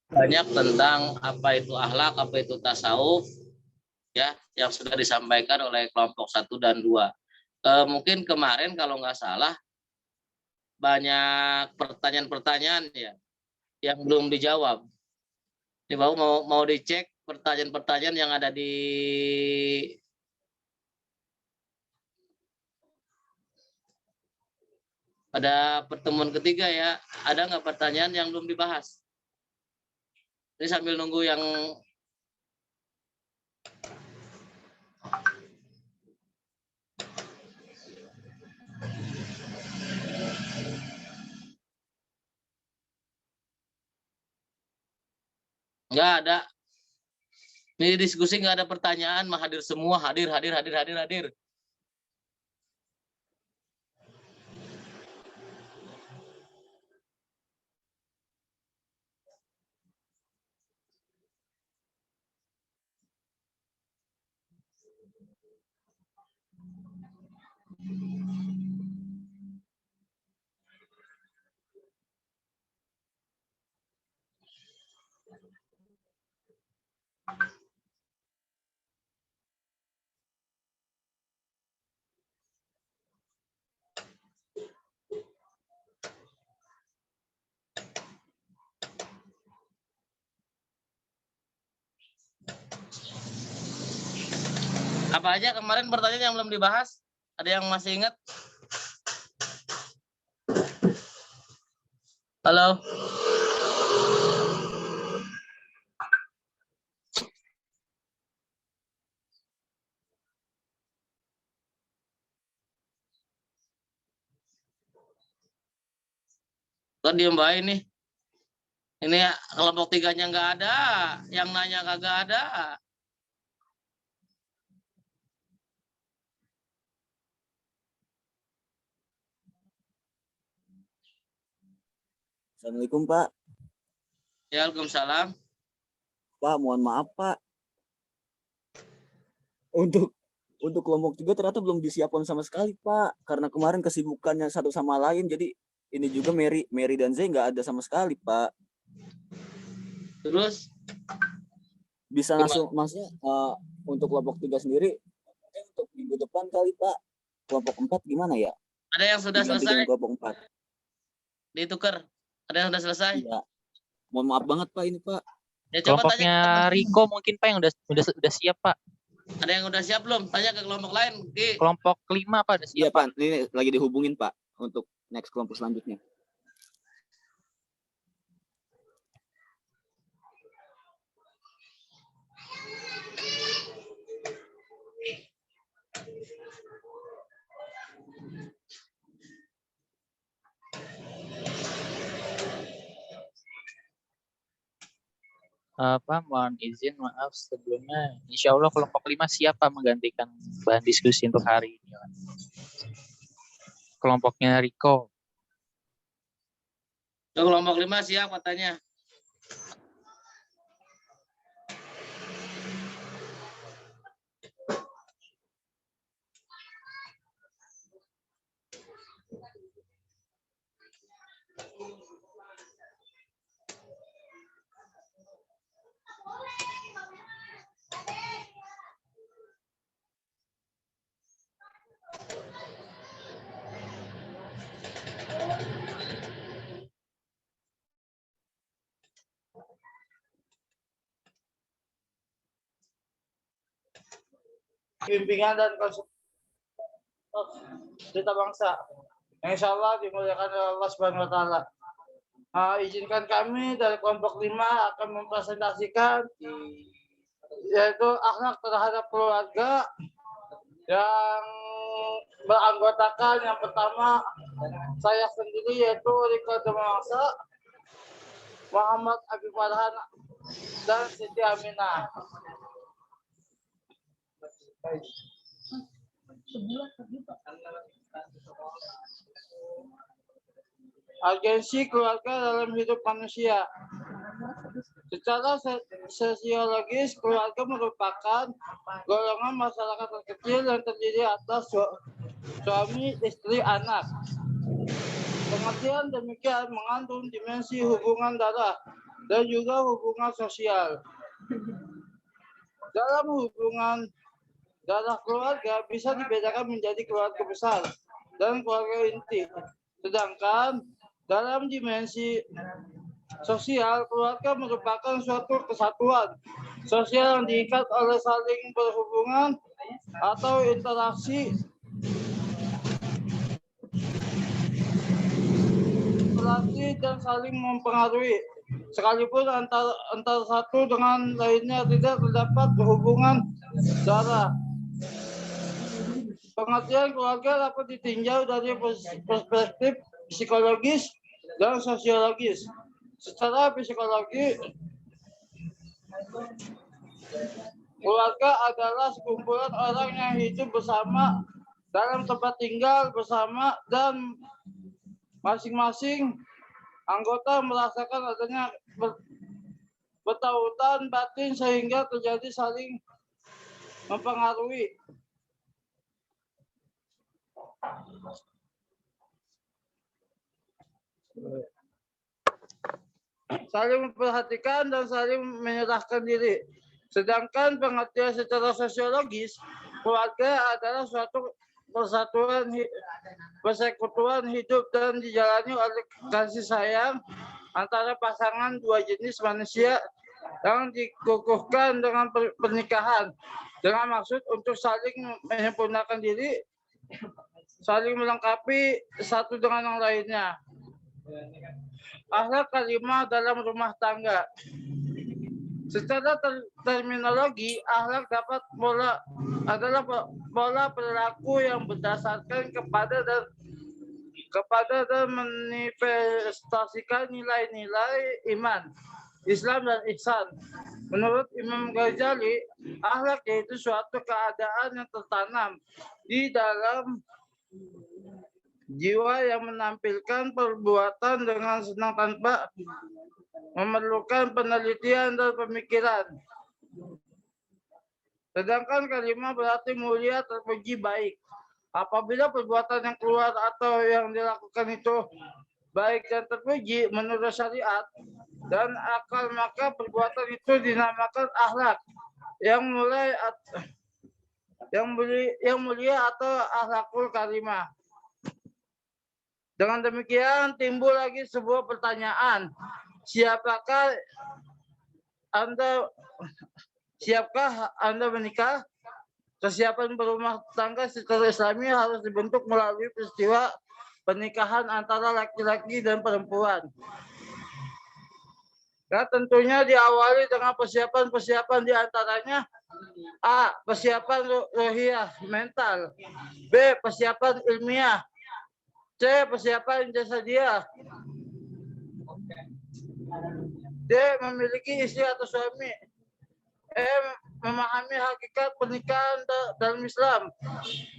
banyak tentang apa itu akhlak, apa itu tasawuf, ya, yang sudah disampaikan oleh kelompok 1 dan 2. Mungkin kemarin kalau nggak salah banyak pertanyaan-pertanyaan ya yang belum dijawab. Ini mau dicek pertanyaan-pertanyaan yang ada di pada pertemuan ketiga ya. Ada nggak pertanyaan yang belum dibahas? Ini sambil nunggu yang nggak ada. Ini diskusi nggak ada pertanyaan, mah hadir semua, hadir. Apa aja kemarin pertanyaan yang belum dibahas? Ada yang masih ingat? Halo? Kok diem baik nih? Ini kelompok 3-nya nggak ada, yang nanya kagak ada. Assalamualaikum Pak. Ya, Waalaikumsalam. Pak, mohon maaf Pak. Untuk kelompok 3 ternyata belum disiapkan sama sekali Pak. Karena kemarin kesibukannya satu sama lain, jadi ini juga Mary dan Zay nggak ada sama sekali Pak. Terus? Bisa langsung maksudnya untuk kelompok 3 sendiri untuk minggu depan kali Pak. Kelompok 4 gimana ya? Ada yang sudah selesai? Kelompok 4. Ditukar. Ada yang sudah selesai? Iya. Mohon maaf banget Pak ini Pak. Ya, coba kelompoknya tanya Riko mungkin Pak yang udah siap Pak. Ada yang udah siap belum? Tanya ke kelompok lain. Kelompok 5 Pak udah siap. Iya Pak, ini lagi dihubungin Pak untuk next kelompok selanjutnya. Mohon izin, maaf sebelumnya. Insya Allah kelompok 5 siap Pak menggantikan bahan diskusi untuk hari ini. Kelompoknya Riko. Kelompok 5 siap katanya. Bimbingan dan kita bangsa yang insya Allah dimuliakan oleh Allah Subhanahu Wa Taala. Izinkan kami dari kelompok 5 akan mempresentasikan yaitu akhlak terhadap keluarga yang beranggotakan yang pertama saya sendiri yaitu Riko Demangsa, Muhammad Abi Farhan dan Siti Aminah. Agensi keluarga dalam hidup manusia. Secara sosiologis, keluarga merupakan golongan masyarakat terkecil yang terdiri atas suami, istri, anak. Pengertian demikian mengandung dimensi hubungan darah dan juga hubungan sosial. Dalam hubungan darah keluarga bisa dibedakan menjadi keluarga besar dan keluarga inti. Sedangkan dalam dimensi sosial, keluarga merupakan suatu kesatuan sosial yang diikat oleh saling berhubungan atau interaksi dan saling mempengaruhi. Sekalipun antara satu dengan lainnya tidak terdapat hubungan darah. Pengertian keluarga dapat ditinjau dari perspektif psikologis dan sosiologis. Secara psikologi, keluarga adalah sekumpulan orang yang hidup bersama dalam tempat tinggal bersama dan masing-masing anggota merasakan adanya bertautan batin sehingga terjadi saling mempengaruhi. Saling memperhatikan dan saling menyerahkan diri. Sedangkan pengertian secara sosiologis, keluarga adalah suatu persekutuan hidup dan dijalani oleh kasih sayang antara pasangan dua jenis manusia yang dikukuhkan dengan pernikahan dengan maksud untuk saling menyempurnakan diri, saling melengkapi satu dengan yang lainnya. Akhlak karimah dalam rumah tangga. Secara terminologi, akhlak adalah pola perilaku yang berdasarkan kepada dan manifestasikan nilai-nilai iman, Islam dan ihsan. Menurut Imam Ghazali, akhlak yaitu suatu keadaan yang tertanam di dalam jiwa yang menampilkan perbuatan dengan senang tanpa memerlukan penelitian dan pemikiran. Sedangkan kalimah berarti mulia, terpuji, baik. Apabila perbuatan yang keluar atau yang dilakukan itu baik dan terpuji menurut syariat dan akal, maka perbuatan itu dinamakan akhlak yang mulia atau akhlakul karimah. Dengan demikian timbul lagi sebuah pertanyaan, siapkah Anda menikah? Kesiapan berumah tangga secara Islami harus dibentuk melalui peristiwa pernikahan antara laki-laki dan perempuan. Nah, tentunya diawali dengan persiapan di antaranya A. Persiapan rohiyah, mental. B. Persiapan ilmiah. C. Persiapan jasadiah. D. Memiliki istri atau suami. E. Memahami hakikat pernikahan dalam Islam.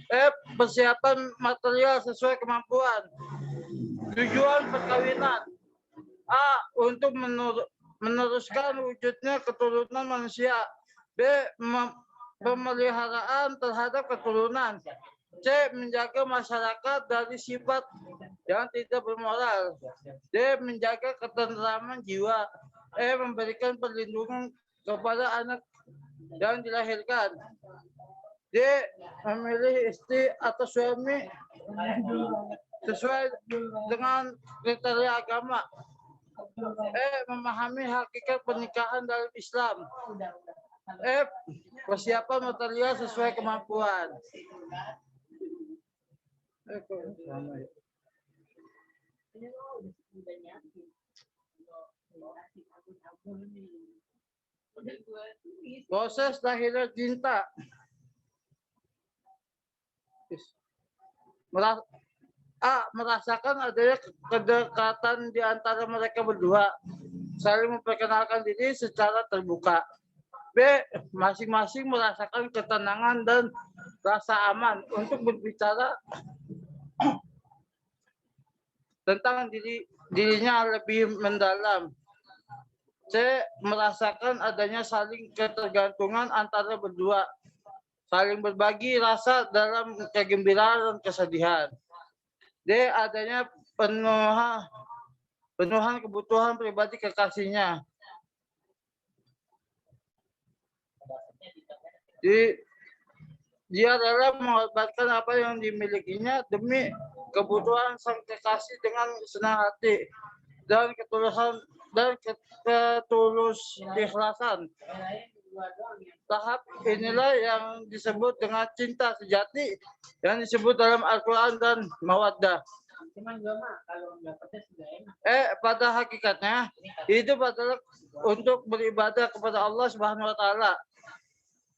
F. Persiapan material sesuai kemampuan. Tujuan perkawinan. A. Untuk meneruskan wujudnya keturunan manusia. B. Pemeliharaan terhadap keturunan. C. Menjaga masyarakat dari sifat yang tidak bermoral. D. Menjaga ketentraman jiwa. E. Memberikan perlindungan kepada anak yang dilahirkan. D. Memilih istri atau suami sesuai dengan kriteria agama. E. Memahami hakikat pernikahan dalam Islam. F. Persiapan material sesuai kemampuan. Proses lahirnya cinta. A. Merasakan adanya kedekatan di antara mereka berdua, saling memperkenalkan diri secara terbuka. B. Masing-masing merasakan ketenangan dan rasa aman untuk berbicara tentang dirinya lebih mendalam. C. Merasakan adanya saling ketergantungan antara berdua, saling berbagi rasa dalam kegembiraan dan kesedihan. D. Adanya penuhan kebutuhan pribadi kekasihnya. Dia adalah mengorbankan apa yang dimilikinya demi kebutuhan sang kekasih dengan senang hati dan ketulus ikhlasan. Tahap inilah yang disebut dengan cinta sejati yang disebut dalam Al-Quran dan mawaddah. Pada hakikatnya itu adalah untuk beribadah kepada Allah Subhanahu wa taala.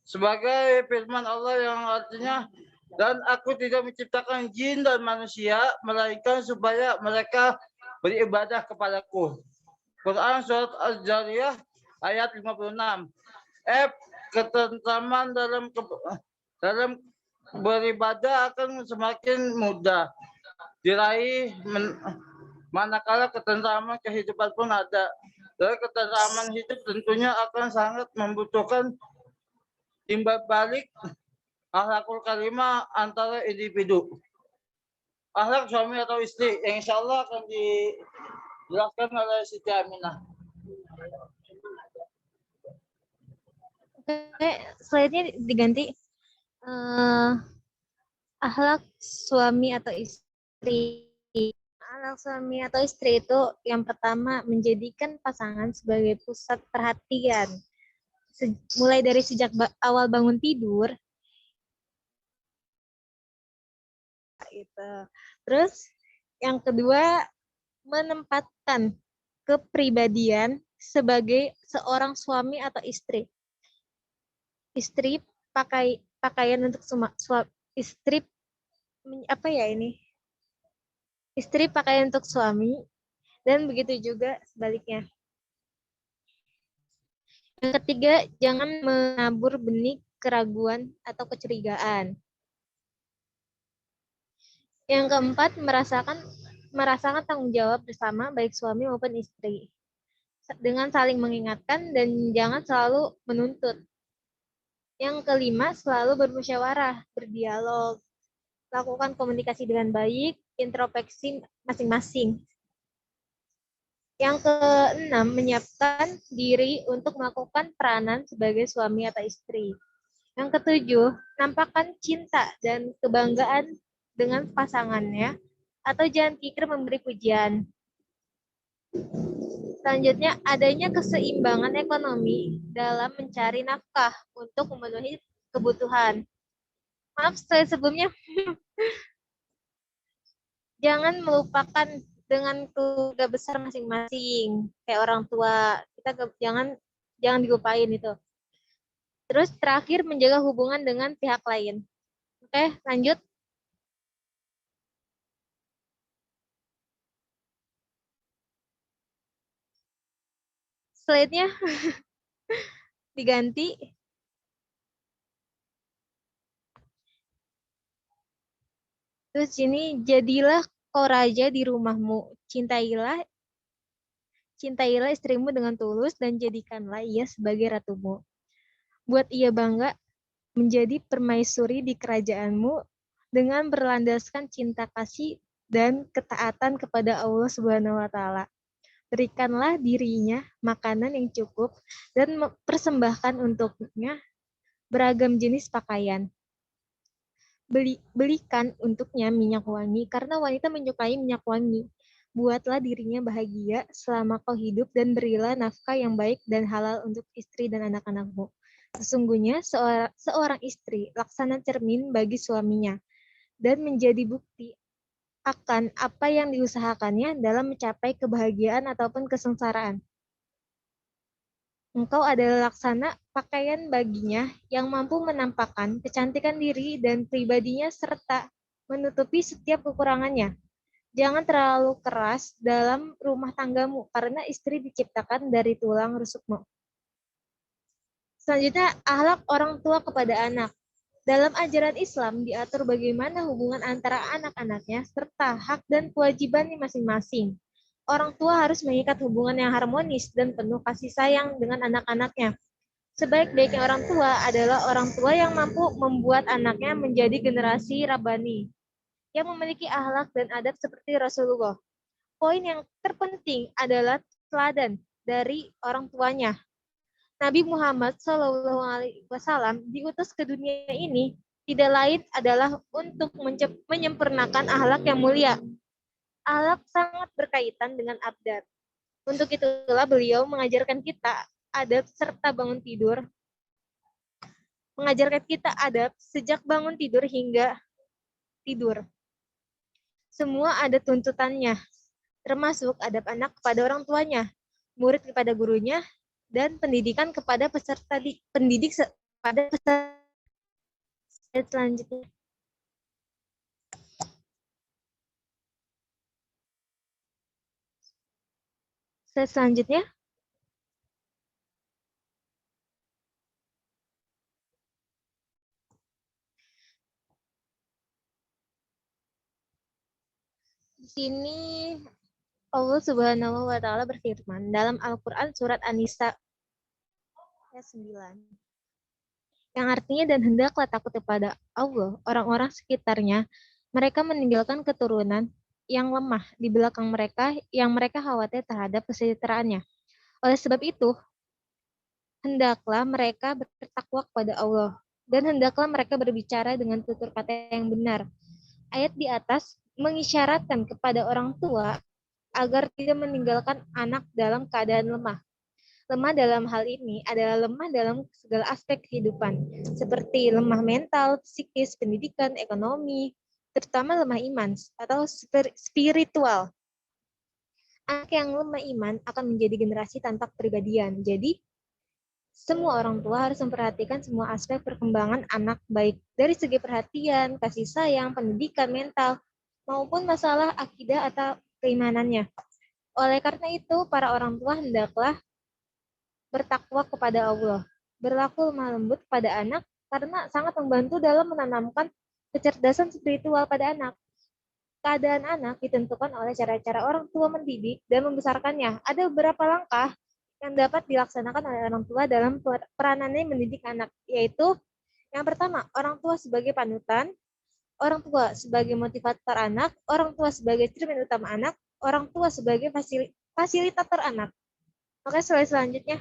Sebagai firman Allah yang artinya, dan aku tidak menciptakan jin dan manusia melainkan supaya mereka beribadah kepadaku. Quran surat Al-Jariyah ayat 56. Ketentraman dalam beribadah akan semakin mudah diraih manakala ketentraman kehidupan pun ada. Dan ketentraman hidup tentunya akan sangat membutuhkan timbal balik akhlakul karimah antara individu. Akhlak suami atau istri yang insya Allah akan dijelaskan oleh Siti Aminah. Oke, slide-nya diganti. Akhlak suami atau istri. Akhlak suami atau istri itu yang pertama menjadikan pasangan sebagai pusat perhatian. Mulai dari sejak awal bangun tidur. Gitu. Terus yang kedua menempatkan kepribadian sebagai seorang suami atau istri. Istri pakaian untuk istri apa ya ini? Istri pakaian untuk suami dan begitu juga sebaliknya. Yang ketiga, jangan menabur benih keraguan atau kecurigaan. Yang keempat, merasakan tanggung jawab bersama baik suami maupun istri. Dengan saling mengingatkan dan jangan selalu menuntut. Yang kelima, selalu bermusyawarah, berdialog, lakukan komunikasi dengan baik, introspeksi masing-masing. Yang keenam, menyiapkan diri untuk melakukan peranan sebagai suami atau istri. Yang ketujuh, nampakkan cinta dan kebanggaan dengan pasangannya, atau jangan kikir memberi pujian. Selanjutnya, adanya keseimbangan ekonomi dalam mencari nafkah untuk memenuhi kebutuhan. Maaf, sebelumnya. Jangan melupakan dengan keluarga besar masing-masing, kayak orang tua. Kita jangan dilupain itu. Terus terakhir, menjaga hubungan dengan pihak lain. Oke, lanjut. Slide-nya diganti. Terus ini, jadilah kau raja di rumahmu, cintailah istrimu dengan tulus dan jadikanlah ia sebagai ratumu. Buat ia bangga menjadi permaisuri di kerajaanmu dengan berlandaskan cinta kasih dan ketaatan kepada Allah Subhanahu wa taala. Berikanlah dirinya makanan yang cukup dan persembahkan untuknya beragam jenis pakaian. Belikan untuknya minyak wangi karena wanita menyukai minyak wangi. Buatlah dirinya bahagia selama kau hidup dan berilah nafkah yang baik dan halal untuk istri dan anak-anakmu. Sesungguhnya seorang istri laksana cermin bagi suaminya dan menjadi bukti akan apa yang diusahakannya dalam mencapai kebahagiaan ataupun kesengsaraan. Engkau adalah laksana pakaian baginya yang mampu menampakkan kecantikan diri dan pribadinya serta menutupi setiap kekurangannya. Jangan terlalu keras dalam rumah tanggamu karena istri diciptakan dari tulang rusukmu. Selanjutnya, akhlak orang tua kepada anak. Dalam ajaran Islam diatur bagaimana hubungan antara anak-anaknya serta hak dan kewajibannya masing-masing. Orang tua harus mengikat hubungan yang harmonis dan penuh kasih sayang dengan anak-anaknya. Sebaik-baiknya orang tua adalah orang tua yang mampu membuat anaknya menjadi generasi Rabbani, yang memiliki akhlak dan adab seperti Rasulullah. poin yang terpenting adalah teladan dari orang tuanya. Nabi Muhammad SAW diutus ke dunia ini tidak lain adalah untuk menyempurnakan akhlak yang mulia. Akhlak sangat berkaitan dengan abdar. Untuk itulah beliau mengajarkan kita adab serta bangun tidur. Mengajarkan kita adab sejak bangun tidur hingga tidur. Semua ada tuntutannya, termasuk adab anak kepada orang tuanya, murid kepada gurunya, dan pendidikan kepada pendidik pada peserta selanjutnya. Selanjutnya, di sini Allah Subhanahu wa taala berfirman dalam Al-Qur'an surat An-Nisa ayat 9. Yang artinya dan hendaklah takut kepada Allah orang-orang sekitarnya, mereka meninggalkan keturunan yang lemah di belakang mereka yang mereka khawatir terhadap kesejahteraannya. Oleh sebab itu, hendaklah mereka bertakwa kepada Allah dan hendaklah mereka berbicara dengan tutur kata yang benar. Ayat di atas mengisyaratkan kepada orang tua agar tidak meninggalkan anak dalam keadaan lemah. Lemah dalam hal ini adalah lemah dalam segala aspek kehidupan, seperti lemah mental, psikis, pendidikan, ekonomi, terutama lemah iman atau spiritual. Anak yang lemah iman akan menjadi generasi tanpa kepribadian. Jadi, semua orang tua harus memperhatikan semua aspek perkembangan anak, baik dari segi perhatian, kasih sayang, pendidikan, mental, maupun masalah akidah atau keimanannya. Oleh karena itu, para orang tua hendaklah bertakwa kepada Allah, berlaku lemah lembut kepada anak, karena sangat membantu dalam menanamkan kecerdasan spiritual pada anak. Keadaan anak ditentukan oleh cara-cara orang tua mendidik dan membesarkannya. Ada beberapa langkah yang dapat dilaksanakan oleh orang tua dalam peranannya mendidik anak, yaitu yang pertama, orang tua sebagai panutan, orang tua sebagai motivator anak, orang tua sebagai cermin utama anak, orang tua sebagai fasilitator anak. Oke, selanjutnya.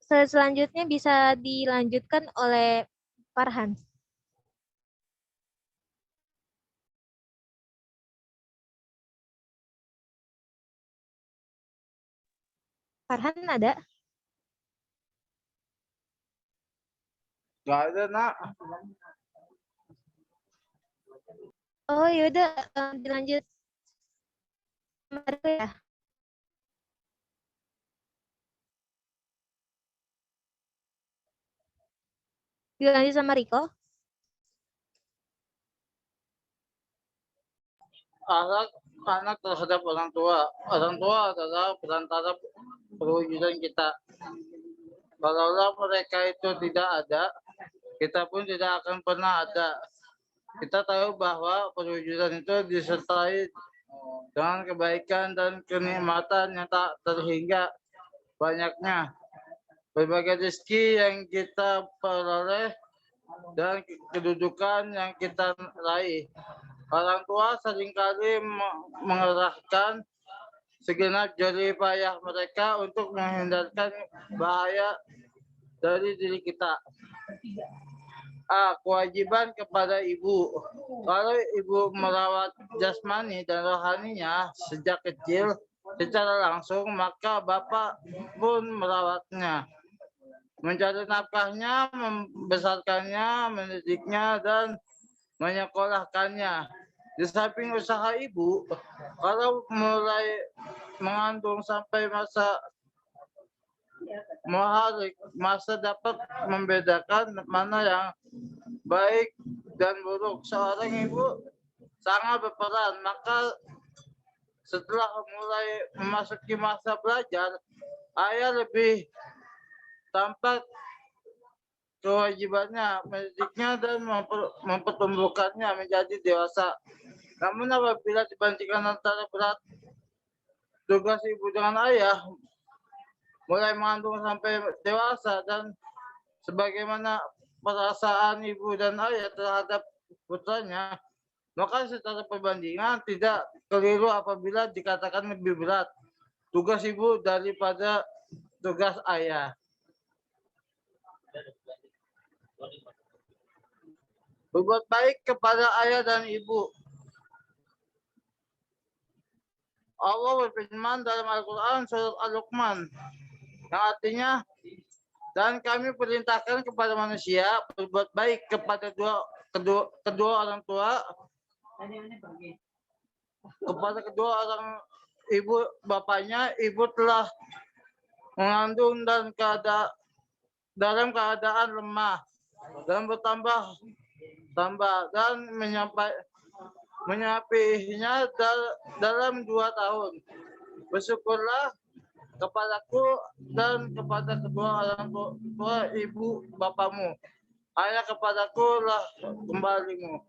Selanjutnya bisa dilanjutkan oleh Farhan. Farhan ada? Gak ada, nak. Oh yaudah, dilanjut. Ya. Dilanjut sama Riko. Akhlak anak terhadap orang tua. Orang tua adalah perantara perwujudan kita. Kalaulah mereka itu tidak ada, kita pun tidak akan pernah ada. Kita tahu bahwa perwujudan itu disertai dengan kebaikan dan kenikmatan yang tak terhingga banyaknya. Berbagai rezeki yang kita peroleh dan kedudukan yang kita raih. Orang tua seringkali mengerahkan segenap jerih payah mereka untuk menghindarkan bahaya dari diri kita. Kewajiban kepada ibu. Kalau ibu merawat jasmani dan rohaninya sejak kecil secara langsung, maka bapak pun merawatnya, mencari nafkahnya, membesarkannya, mendidiknya, dan menyekolahkannya. Di samping usaha ibu, kalau mulai mengandung sampai masa dapat membedakan mana yang baik dan buruk. Seorang ibu sangat berperan, maka setelah mulai memasuki masa belajar, ayah lebih tampak kewajibannya mendidiknya dan mempertumbuhkannya menjadi dewasa. Namun apabila dibandingkan antara berat tugas ibu dengan ayah, mulai mengandung sampai dewasa dan sebagaimana perasaan ibu dan ayah terhadap putranya, maka secara perbandingan tidak keliru apabila dikatakan lebih berat tugas ibu daripada tugas ayah. Berbuat baik kepada ayah dan ibu. Allah berfirman dalam Al-Quran surat Al-Luqman yang artinya, dan kami perintahkan kepada manusia berbuat baik kepada kedua orang tua, kepada kedua orang ibu bapaknya, ibu telah mengandung dan dalam keadaan lemah dan bertambah dan menyapinya dalam 2 tahun. Bersyukurlah kepadaku dan kepada kedua orang tua ibu bapamu. Ayah kepadaku lah kembalimu.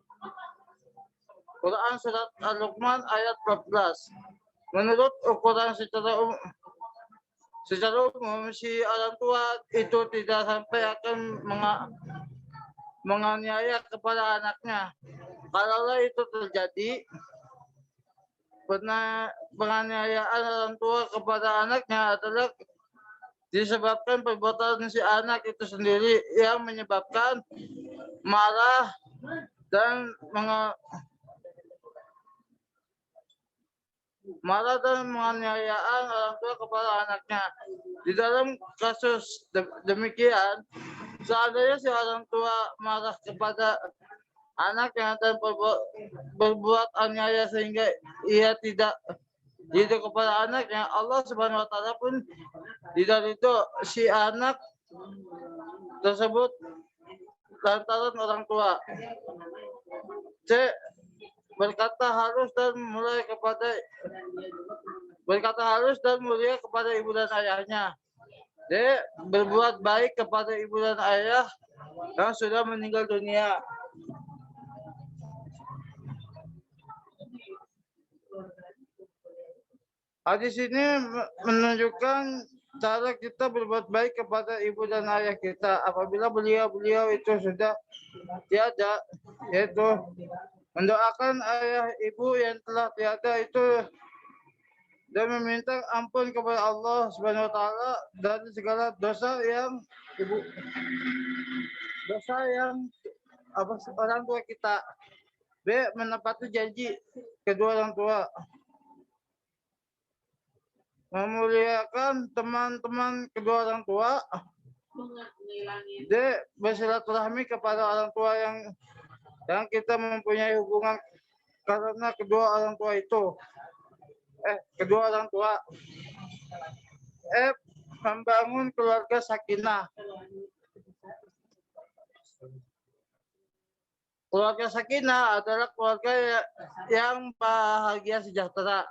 Quran surat Al-Luqman ayat 14. Menurut ukuran secara umum, si orang tua itu tidak sampai akan menganiaya kepada anaknya. Kalau itu terjadi, penganiayaan orang tua kepada anaknya adalah disebabkan perbuatan si anak itu sendiri yang menyebabkan marah dan menganiayaan orang tua kepada anaknya. Di dalam kasus demikian, seandainya si orang tua marah kepada anak yang akan berbuat aniaya sehingga ia tidak ridho kepada anaknya, Allah Subhanahu wa taala pun tidak ridho si anak tersebut lantaran orang tua. C. Berkata halus dan mulia kepada ibu dan ayahnya. D. Berbuat baik kepada ibu dan ayah yang sudah meninggal dunia. Hadis ini menunjukkan cara kita berbuat baik kepada ibu dan ayah kita apabila beliau itu sudah tiada, yaitu mendoakan ayah ibu yang telah tiada itu dan meminta ampun kepada Allah Subhanahu wa taala dari segala dosa yang orang tua kita. B. Menepati janji kedua orang tua. Memuliakan teman-teman kedua orang tua. D. Bersilaturahmi kepada orang tua yang kita mempunyai hubungan karena kedua orang tua itu. Kedua orang tua. F. Membangun keluarga sakinah. Keluarga sakinah adalah keluarga yang bahagia sejahtera,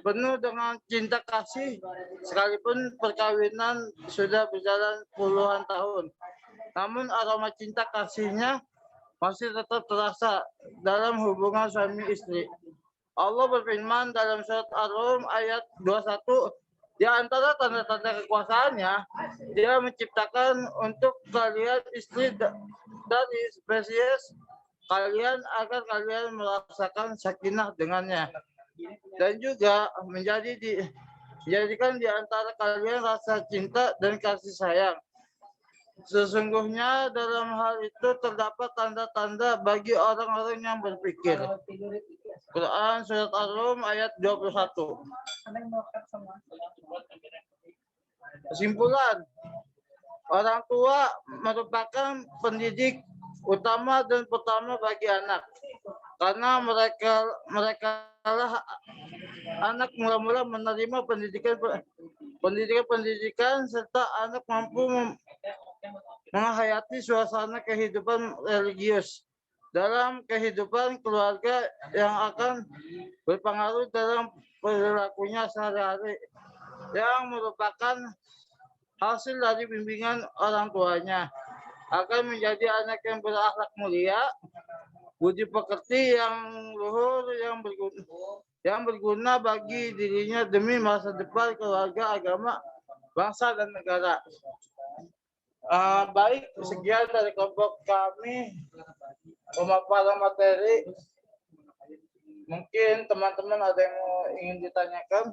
penuh dengan cinta kasih, sekalipun perkawinan sudah berjalan puluhan tahun. Namun aroma cinta kasihnya masih tetap terasa dalam hubungan suami istri. Allah berfirman dalam surat Ar-Rum ayat 21, di antara tanda-tanda kekuasaannya, dia menciptakan untuk kalian istri dari spesies kalian agar kalian merasakan sakinah dengannya. Dan juga menjadikan di antara kalian rasa cinta dan kasih sayang. Sesungguhnya dalam hal itu terdapat tanda-tanda bagi orang-orang yang berpikir. Quran surat Ar-Rum ayat 21. Kesimpulan, orang tua merupakan pendidik utama dan pertama bagi anak. Karena mereka lah anak mula-mula menerima pendidikan serta anak mampu menghayati suasana kehidupan religius dalam kehidupan keluarga yang akan berpengaruh dalam perilakunya sehari-hari yang merupakan hasil dari bimbingan orang tuanya, akan menjadi anak yang berakhlak mulia, budi pekerti yang luhur, yang berguna bagi dirinya demi masa depan keluarga, agama, bangsa dan negara. Baik, sekian dari kelompok kami pemaparan materi. Mungkin teman-teman ada yang ingin ditanyakan?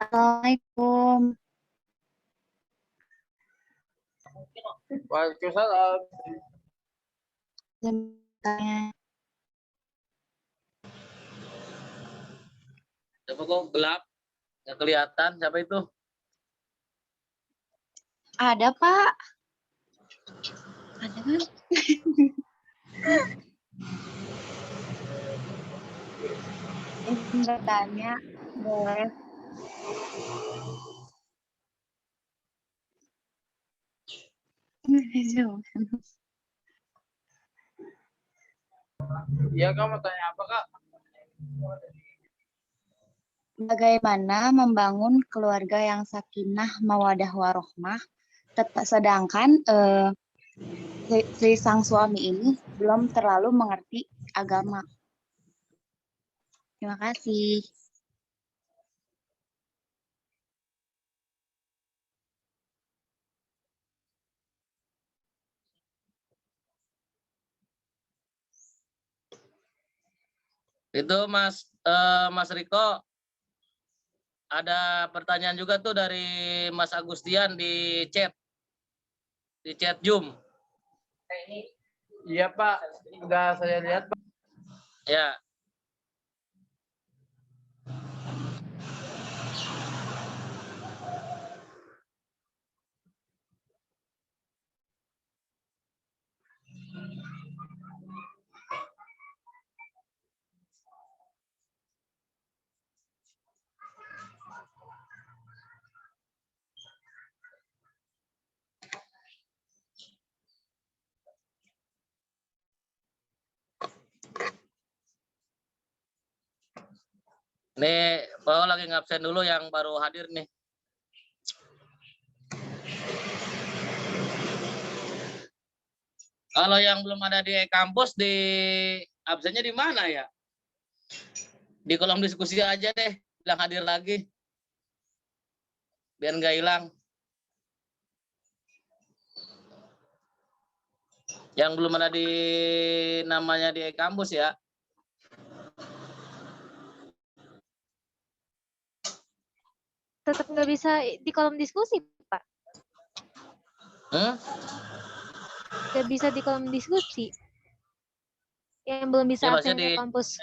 Assalamualaikum. Waalaikumsalam. Siapa kok gelap? Nggak kelihatan. Siapa itu? Ada, Pak. Ada kan? Izin bertanya, boleh? Iya, kamu tanya apa, Kak? Bagaimana membangun keluarga yang sakinah, mawadah, warohmah, sedangkan si sang suami ini belum terlalu mengerti agama. Terima kasih. Itu Mas Riko, ada pertanyaan juga tuh dari Mas Agustian di chat Zoom. Iya, Pak. Udah saya lihat, Pak. Ya. Nih, Pak lagi ngabsen dulu yang baru hadir nih. Kalau yang belum ada di kampus, di absennya di mana ya? Di kolom diskusi aja deh, bilang hadir lagi. Biar nggak hilang. Yang belum ada di namanya di kampus ya. Tetap nggak bisa di kolom diskusi, Pak. Nggak bisa di kolom diskusi. Yang belum bisa Ya, absen maksudnya ke kampus.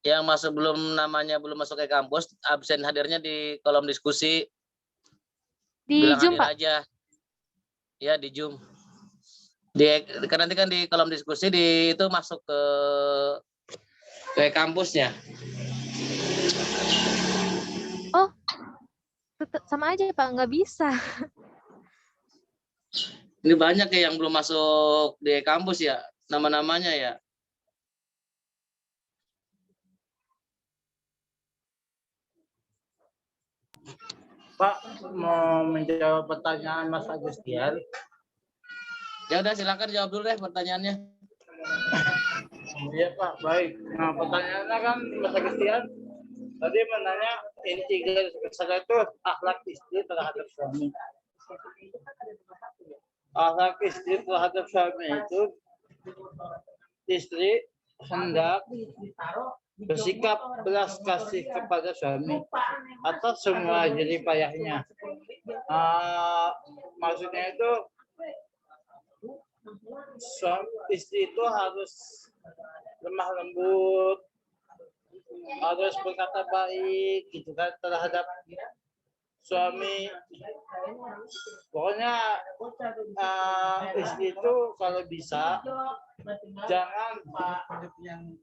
yang masuk namanya belum masuk ke kampus, absen hadirnya di kolom diskusi. Di Bilang Zoom, hadir Pak. aja. Ya, di Zoom. Karena nanti kan di kolom diskusi itu masuk ke kampusnya. Oh, tetap sama aja, Pak. Nggak bisa. Ini banyak ya yang belum masuk di kampus ya, nama-namanya ya. Pak, mau menjawab pertanyaan Mas Agustian. Ya udah, silakan jawab dulu deh pertanyaannya. Iya, Pak. Baik. Nah, pertanyaannya kan Mas Agustian tadi menanya inti garis besar itu akhlak istri terhadap suami. Akhlak istri terhadap suami itu istri hendak bersikap belas kasih kepada suami atas semua jerih payahnya. Maksudnya itu istri itu harus lemah lembut, harus berkata baik gitu kan terhadap suami. Pokoknya istri itu kalau bisa jangan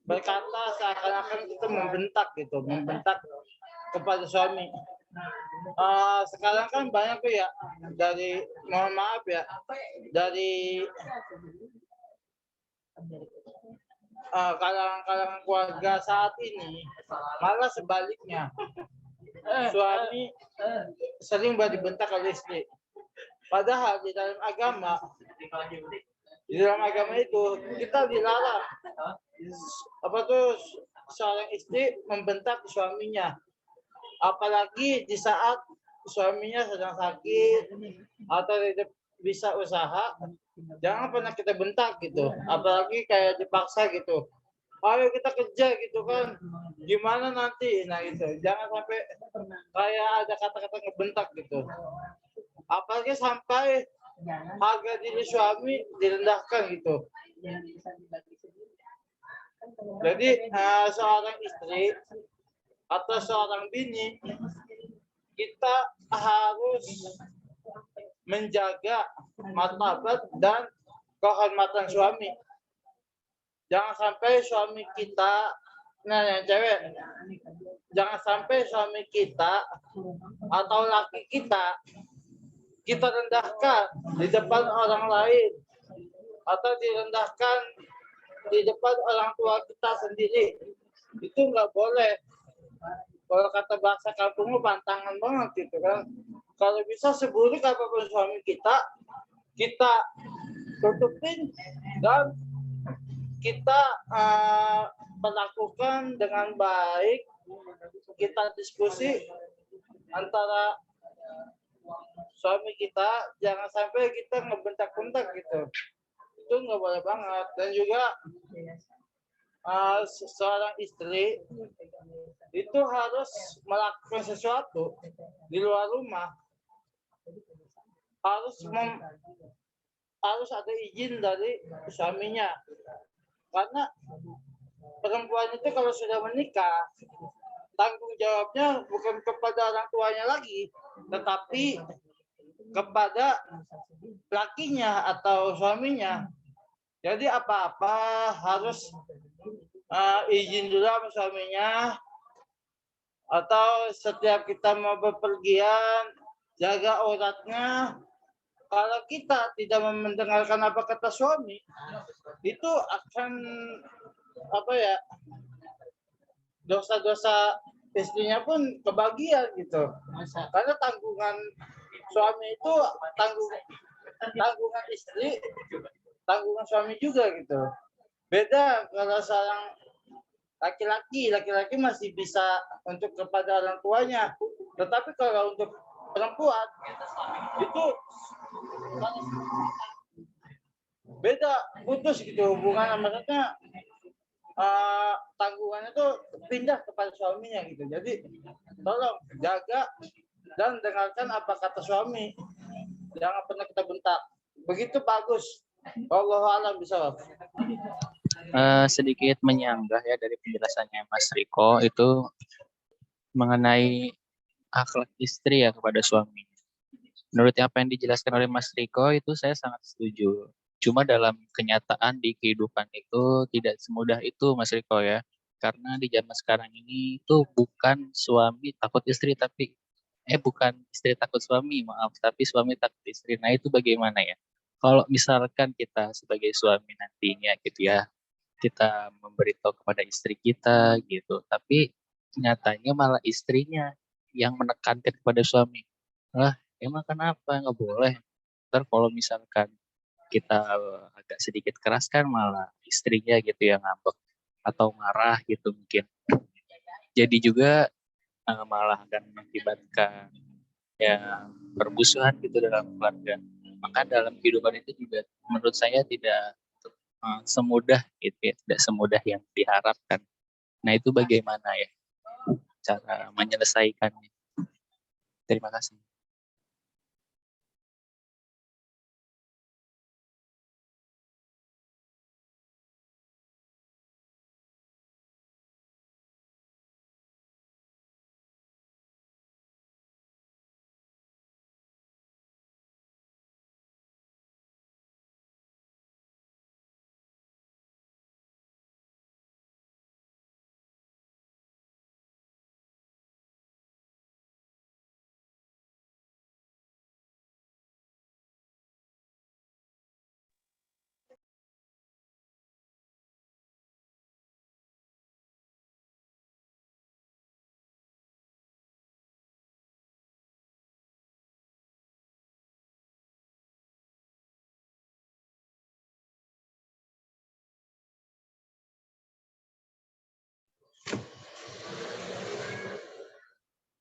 berkata seakan-akan kita membentak gitu, membentak kepada suami. Sekarang kan banyak tuh ya dari, mohon maaf ya, dari kalangan keluarga saat ini malah sebaliknya, suami sering dibentak oleh istri. Padahal di dalam agama itu kita dilarang seorang istri membentak suaminya, apalagi di saat suaminya sedang sakit atau tidak bisa usaha. Jangan pernah kita bentak gitu, apalagi kayak dipaksa gitu, ayo kita kerja gitu kan, gimana nanti, nah gitu. Jangan sampai kayak ada kata-kata ngebentak gitu, apalagi sampai harga diri suami direndahkan gitu. Jadi seorang istri atau seorang bini, kita harus menjaga martabat dan kehormatan suami. Jangan sampai suami kita, nah yang cewek, jangan sampai suami kita atau laki kita rendahkan di depan orang lain atau direndahkan di depan orang tua kita sendiri. Itu nggak boleh. Kalau kata bahasa kampungmu pantangan banget gitu kan. Kalau bisa seburuk apapun suami kita tutupin dan kita perlakukan dengan baik. Kita diskusi antara suami kita, jangan sampai kita ngebentak-bentak gitu. Itu nggak boleh banget. Dan juga seorang istri itu harus melakukan sesuatu di luar rumah, harus ada izin dari suaminya. Karena perempuan itu kalau sudah menikah, tanggung jawabnya bukan kepada orang tuanya lagi, tetapi kepada lakinya atau suaminya. Jadi apa-apa harus izin dulu sama suaminya, atau setiap kita mau bepergian jaga auratnya. Kalau kita tidak mendengarkan apa kata suami, itu akan dosa-dosa istrinya pun kebagian gitu. Karena tanggungan suami itu tanggungan istri, tanggungan suami juga gitu. Beda kalau seorang laki-laki masih bisa untuk kepada orang tuanya, tetapi kalau untuk perempuan itu beda, putus gitu hubungan, maksudnya tanggungannya tuh pindah kepada suaminya gitu. Jadi tolong jaga dan dengarkan apa kata suami, jangan pernah kita bentak. Begitu bagus. Wallahu a'lam bishawab. Sedikit menyanggah ya dari penjelasannya Mas Riko itu mengenai akhlak istri ya kepada suami. Menurut apa yang dijelaskan oleh Mas Riko itu saya sangat setuju. Cuma dalam kenyataan di kehidupan itu tidak semudah itu Mas Riko ya. Karena di zaman sekarang ini itu bukan suami takut istri bukan istri takut suami, maaf, tapi suami takut istri. Nah, itu bagaimana ya? Kalau misalkan kita sebagai suami nantinya gitu ya, kita memberitahu kepada istri kita gitu, tapi nyatanya malah istrinya yang menekankan kepada suami. Lah, emang kenapa nggak boleh? Ntar kalau misalkan kita agak sedikit keras kan malah istrinya gitu yang ngambek atau marah gitu mungkin. Jadi juga malah akan mengakibatkan ya permusuhan gitu dalam keluarga. Maka dalam kehidupan itu juga menurut saya tidak semudah gitu ya, tidak semudah yang diharapkan. Nah itu bagaimana ya cara menyelesaikannya? Terima kasih.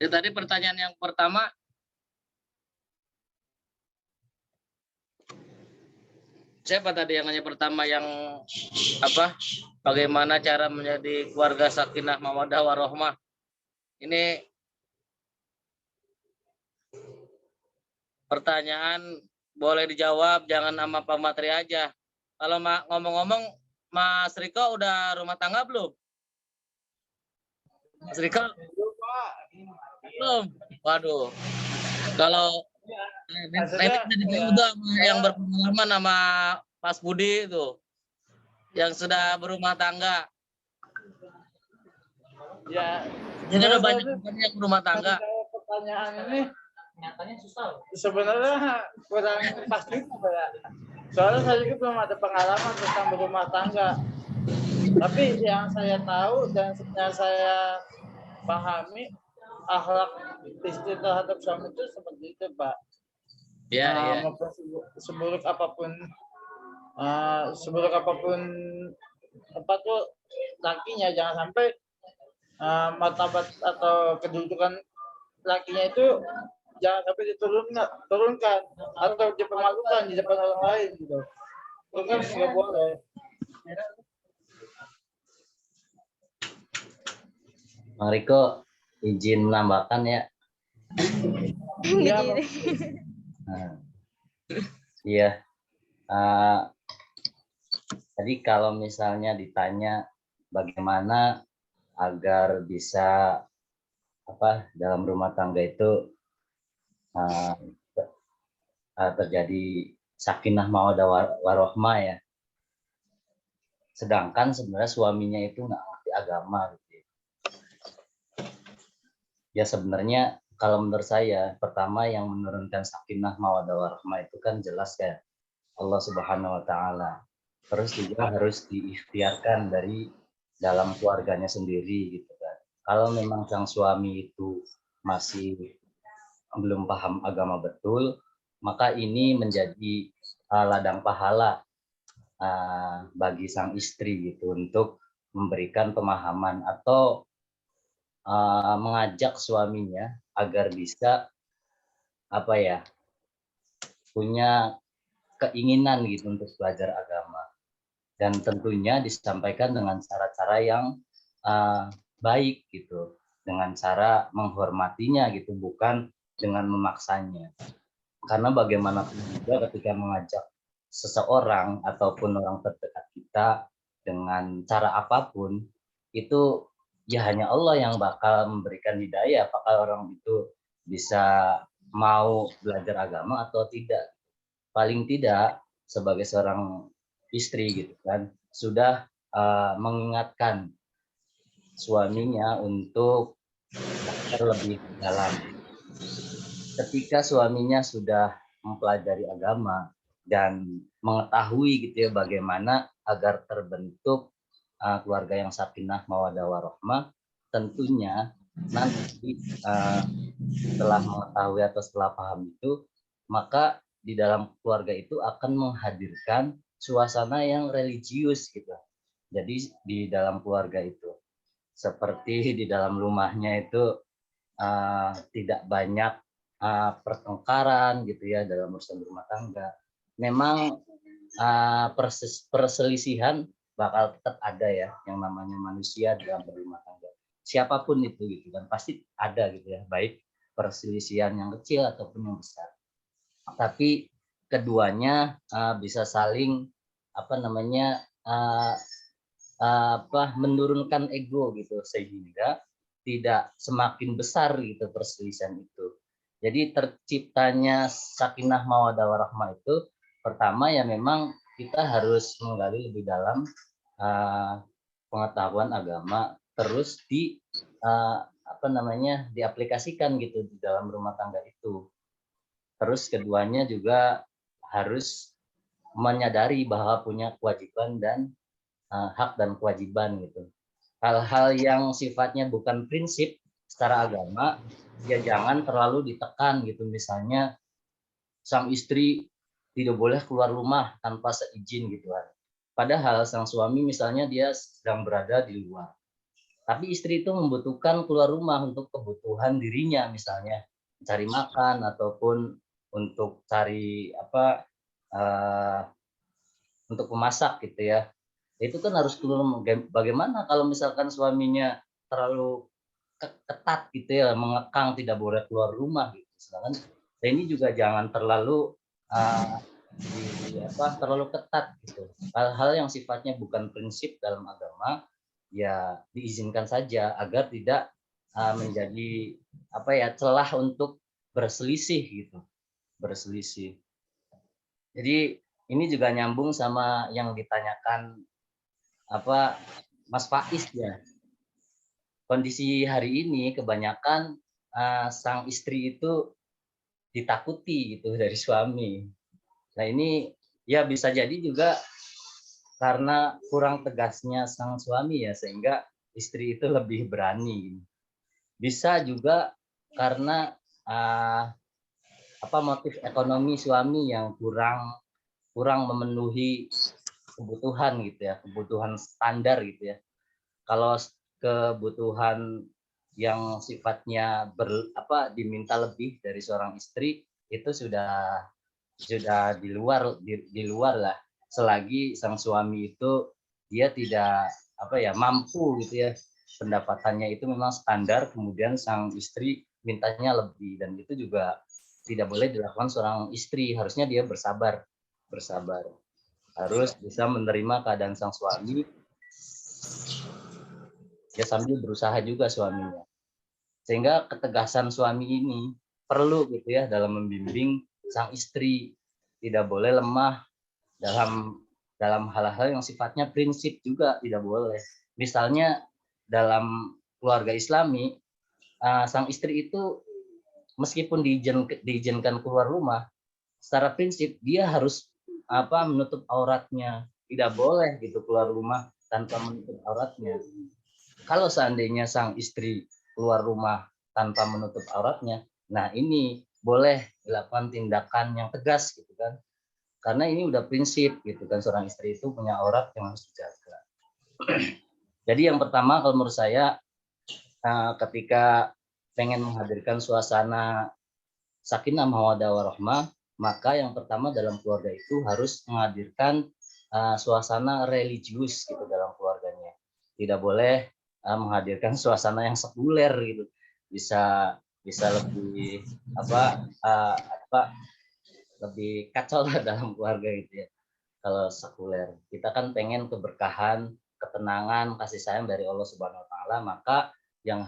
Jadi tadi pertanyaan yang pertama, siapa tadi yang nanya pertama yang apa? Bagaimana cara menjadi keluarga sakinah mawaddah warohmah? Ini pertanyaan boleh dijawab, jangan nama Pak Matri aja. Kalau ngomong-ngomong, Mas Riko udah rumah tangga belum? Mas Riko belum. Waduh. Kalau nanti juga yang berpengalaman sama Mas Budi itu, yang sudah berumah tangga. Ya, Ini udah banyak yang berumah tangga. pertanyaan ini nyatanya susah. Sebenarnya kurang pasti ya. Soalnya saya juga belum ada pengalaman tentang berumah tangga. Tapi yang saya tahu dan yang saya pahami, akhlak istri terhadap suami itu seperti itu, Pak. Ya, ya. Seburuk apapun apa tuh lakinya, jangan sampai martabat atau kedudukan lakinya itu jangan sampai diturunkan atau dipermalukan di depan orang lain gitu. Itu kan nggak boleh. Bang Riko, izin menambahkan ya. Iya, Iya. Jadi kalau misalnya ditanya bagaimana agar bisa dalam rumah tangga itu terjadi sakinah mawaddah warohmah ya. Sedangkan sebenarnya suaminya itu nggak ngerti agama gitu. Ya sebenarnya kalau menurut saya pertama yang menurunkan sakinah mawaddah warohmah itu kan jelas ya Allah Subhanahu wa taala. Terus juga harus diikhtiarkan dari dalam keluarganya sendiri gitu kan. Kalau memang sang suami itu masih belum paham agama betul, maka ini menjadi ladang pahala bagi sang istri gitu untuk memberikan pemahaman atau mengajak suaminya agar bisa punya keinginan gitu untuk belajar agama, dan tentunya disampaikan dengan cara-cara yang baik gitu, dengan cara menghormatinya gitu, bukan dengan memaksanya. Karena bagaimanapun juga ketika mengajak seseorang ataupun orang terdekat kita dengan cara apapun, itu ya hanya Allah yang bakal memberikan hidayah apakah orang itu bisa mau belajar agama atau tidak. Paling tidak sebagai seorang istri gitu kan sudah mengingatkan suaminya untuk lebih dalam. Ketika suaminya sudah mempelajari agama dan mengetahui gitu ya bagaimana agar terbentuk keluarga yang sakinah mawaddah warohmah, tentunya nanti setelah mengetahui atau setelah paham itu, maka di dalam keluarga itu akan menghadirkan suasana yang religius gitu. Jadi di dalam keluarga itu seperti di dalam rumahnya itu tidak banyak pertengkaran gitu ya dalam urusan rumah tangga. Memang perselisihan bakal tetap ada ya, yang namanya manusia dalam berumah tangga. Siapapun itu gitu kan pasti ada gitu ya, baik perselisihan yang kecil ataupun yang besar. Tapi keduanya bisa saling menurunkan ego gitu sehingga tidak semakin besar gitu perselisihan itu. Jadi terciptanya sakinah mawaddah warahmah itu pertama ya memang kita harus menggali lebih dalam pengetahuan agama, terus diaplikasikan gitu di dalam rumah tangga itu. Terus keduanya juga harus menyadari bahwa punya kewajiban dan hak dan kewajiban gitu. Hal-hal yang sifatnya bukan prinsip secara agama ya jangan terlalu ditekan gitu. Misalnya sang istri tidak boleh keluar rumah tanpa seizin gitu kan. Padahal sang suami misalnya dia sedang berada di luar. Tapi istri itu membutuhkan keluar rumah untuk kebutuhan dirinya, misalnya cari makan ataupun untuk cari untuk memasak gitu ya. Itu kan harus keluar. Bagaimana kalau misalkan suaminya terlalu ketat gitu ya, mengekang tidak boleh keluar rumah gitu. Sedangkan ini juga jangan terlalu terlalu ketat gitu. Hal-hal yang sifatnya bukan prinsip dalam agama ya diizinkan saja agar tidak menjadi celah untuk berselisih gitu. Berselisih. Jadi ini juga nyambung sama yang ditanyakan Mas Faiz ya. Kondisi hari ini kebanyakan sang istri itu ditakuti gitu dari suami. Nah ini ya bisa jadi juga karena kurang tegasnya sang suami ya, sehingga istri itu lebih berani. Bisa juga karena motif ekonomi suami yang kurang memenuhi kebutuhan gitu ya, kebutuhan standar gitu ya. Kalau kebutuhan yang sifatnya diminta lebih dari seorang istri itu sudah di luar lah, selagi sang suami itu dia tidak mampu gitu ya, pendapatannya itu memang standar, kemudian sang istri mintanya lebih, dan itu juga tidak boleh dilakukan seorang istri. Harusnya dia bersabar, harus bisa menerima keadaan sang suami ya, sambil berusaha juga suaminya, sehingga ketegasan suami ini perlu gitu ya dalam membimbing sang istri. Tidak boleh lemah dalam hal-hal yang sifatnya prinsip, juga tidak boleh. Misalnya dalam keluarga Islami, sang istri itu meskipun diizinkan keluar rumah, secara prinsip dia harus menutup auratnya. Tidak boleh gitu keluar rumah tanpa menutup auratnya. Kalau seandainya sang istri keluar rumah tanpa menutup auratnya, nah ini boleh dilakukan tindakan yang tegas gitu kan. Karena ini udah prinsip gitu kan, seorang istri itu punya aurat yang harus dijaga. Jadi yang pertama kalau menurut saya, ketika pengen menghadirkan suasana sakinah mawaddah warahmah, maka yang pertama dalam keluarga itu harus menghadirkan suasana religius gitu dalam keluarganya. Tidak boleh menghadirkan suasana yang sekuler gitu. Bisa lebih lebih kacau lah dalam keluarga gitu ya. Kalau sekuler, kita kan pengen keberkahan, ketenangan, kasih sayang dari Allah Subhanahu Wa Taala, maka yang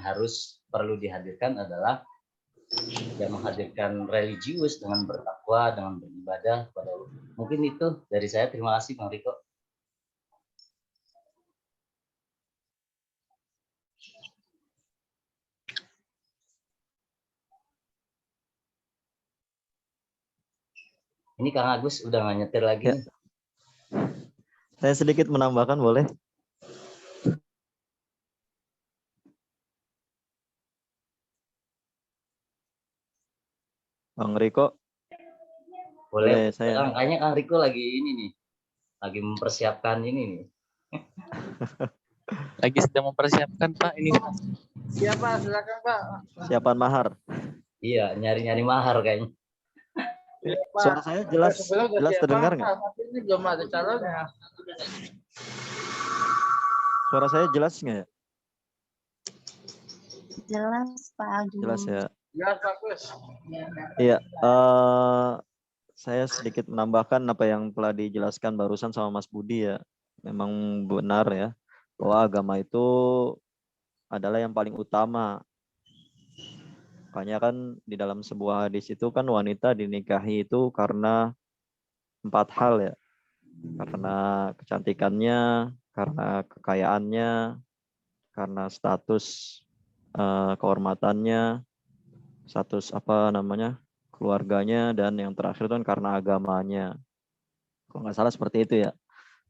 perlu dihadirkan adalah yang menghadirkan religius dengan bertakwa, dengan beribadah kepada Allah. Mungkin itu dari saya. Terima kasih Bang Riko. Ini Kang Agus udah nggak nyetir lagi. Ya. Saya sedikit menambahkan, boleh? Bang Riko. Boleh. Saya. Kayaknya Kang Riko lagi ini nih, lagi mempersiapkan ini nih. Lagi sedang mempersiapkan Pak ini. Siapa? Silakan Pak. Siapan mahar. Iya, nyari-nyari mahar kayaknya. Iya, Pak. Suara saya jelas Sebenarnya udah jelas siap terdengar mahar, nggak? tapi ini belum ada calonnya. Suara saya jelas nggak ya? Jelas Pak Agung. Jelas ya. Ya, bagus. Iya. Saya sedikit menambahkan apa yang telah dijelaskan barusan sama Mas Budi ya. Memang benar ya bahwa agama itu adalah yang paling utama. Makanya kan di dalam sebuah hadis itu kan wanita dinikahi itu karena 4 hal ya. Karena kecantikannya, karena kekayaannya, karena status kehormatannya, status keluarganya, dan yang terakhir itu kan karena agamanya. Kalau nggak salah seperti itu ya.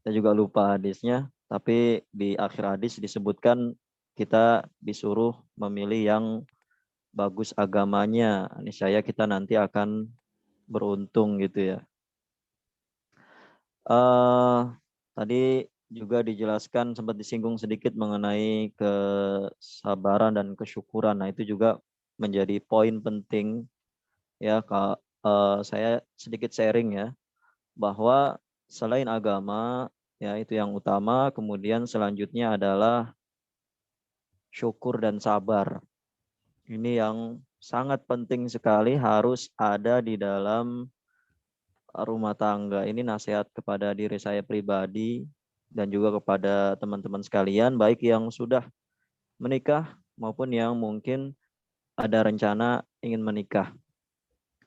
Saya juga lupa hadisnya, tapi di akhir hadis disebutkan kita disuruh memilih yang bagus agamanya. Niscaya kita nanti akan beruntung gitu ya. Tadi juga dijelaskan, sempat disinggung sedikit mengenai kesabaran dan kesyukuran. Nah, itu juga menjadi poin penting ya. Saya sedikit sharing ya, bahwa selain agama ya itu yang utama, kemudian selanjutnya adalah syukur dan sabar. Ini yang sangat penting sekali harus ada di dalam rumah tangga. Ini nasihat kepada diri saya pribadi dan juga kepada teman-teman sekalian, baik yang sudah menikah maupun yang mungkin ada rencana ingin menikah.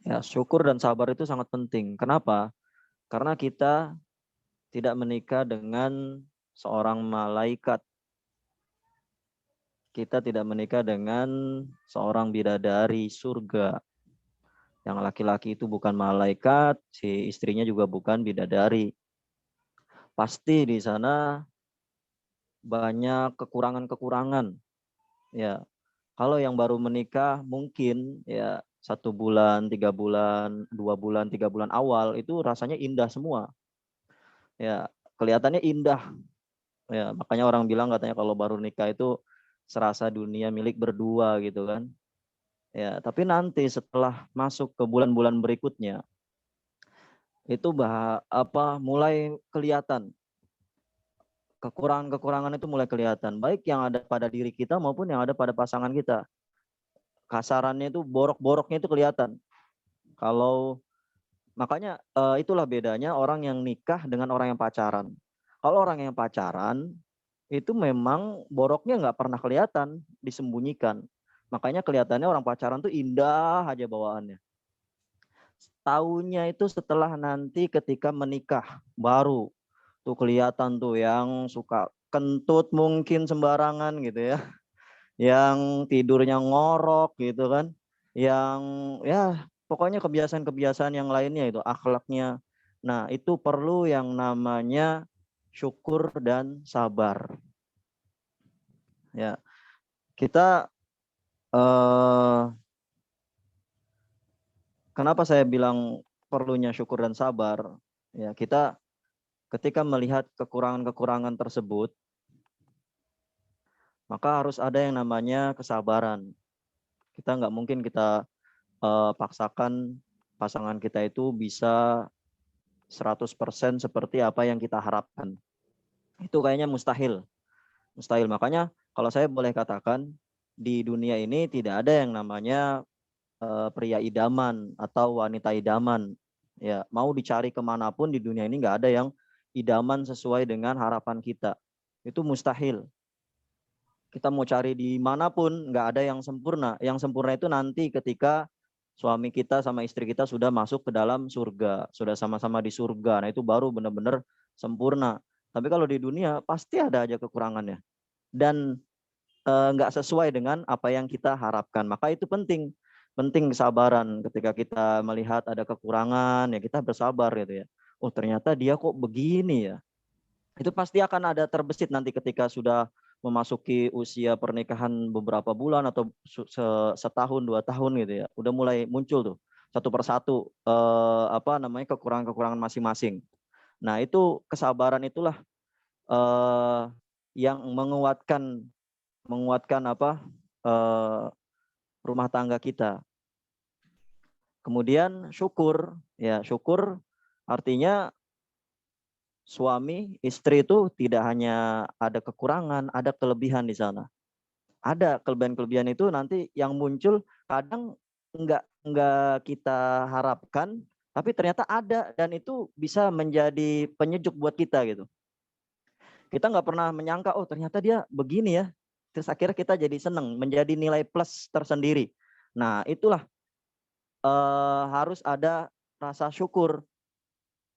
Ya, syukur dan sabar itu sangat penting. Kenapa? Karena kita tidak menikah dengan seorang malaikat. Kita tidak menikah dengan seorang bidadari surga. Yang laki-laki itu bukan malaikat, si istrinya juga bukan bidadari. Pasti di sana banyak kekurangan-kekurangan. Ya, kalau yang baru menikah mungkin ya 1 bulan, 3 bulan, 2 bulan, 3 bulan awal itu rasanya indah semua. Ya, kelihatannya indah. Ya, makanya orang bilang katanya kalau baru nikah itu serasa dunia milik berdua gitu kan. Ya, tapi nanti setelah masuk ke bulan-bulan berikutnya itu mulai kelihatan. Kekurangan-kekurangan itu mulai kelihatan, baik yang ada pada diri kita maupun yang ada pada pasangan kita. Kasarannya itu, borok-boroknya itu kelihatan. Makanya itulah bedanya orang yang nikah dengan orang yang pacaran. Kalau orang yang pacaran itu memang boroknya nggak pernah kelihatan, disembunyikan. Makanya kelihatannya orang pacaran tuh indah aja bawaannya. Taunya itu setelah nanti ketika menikah baru tuh kelihatan tuh yang suka kentut mungkin sembarangan gitu ya. Yang tidurnya ngorok gitu kan. Yang ya pokoknya kebiasaan-kebiasaan yang lainnya itu, akhlaknya. Nah, itu perlu yang namanya syukur dan sabar. Ya, kita kenapa saya bilang perlunya syukur dan sabar? Ya, kita ketika melihat kekurangan-kekurangan tersebut, maka harus ada yang namanya kesabaran. Kita nggak mungkin kita paksakan pasangan kita itu bisa 100% seperti apa yang kita harapkan. Itu kayaknya mustahil. Mustahil. Makanya kalau saya boleh katakan, di dunia ini tidak ada yang namanya pria idaman atau wanita idaman. Ya, mau dicari kemanapun di dunia ini nggak ada yang idaman sesuai dengan harapan kita. Itu mustahil. Kita mau cari di manapun nggak ada yang sempurna. Yang sempurna itu nanti ketika suami kita sama istri kita sudah masuk ke dalam surga, sudah sama-sama di surga. Nah, itu baru benar-benar sempurna. Tapi kalau di dunia pasti ada aja kekurangannya. Dan nggak sesuai dengan apa yang kita harapkan. Maka itu penting kesabaran. Ketika kita melihat ada kekurangan, ya kita bersabar gitu ya. Oh, ternyata dia kok begini ya. Itu pasti akan ada terbesit nanti ketika sudah memasuki usia pernikahan beberapa bulan atau setahun 2 tahun gitu ya. Udah mulai muncul tuh satu persatu kekurangan-kekurangan masing-masing. Nah, itu kesabaran itulah yang menguatkan rumah tangga kita. Kemudian syukur, ya syukur artinya suami istri itu tidak hanya ada kekurangan, ada kelebihan di sana. Ada kelebihan-kelebihan itu nanti yang muncul kadang enggak kita harapkan, tapi ternyata ada dan itu bisa menjadi penyejuk buat kita gitu. Kita nggak pernah menyangka, oh ternyata dia begini ya. Terus akhirnya kita jadi seneng, menjadi nilai plus tersendiri. Nah itulah harus ada rasa syukur.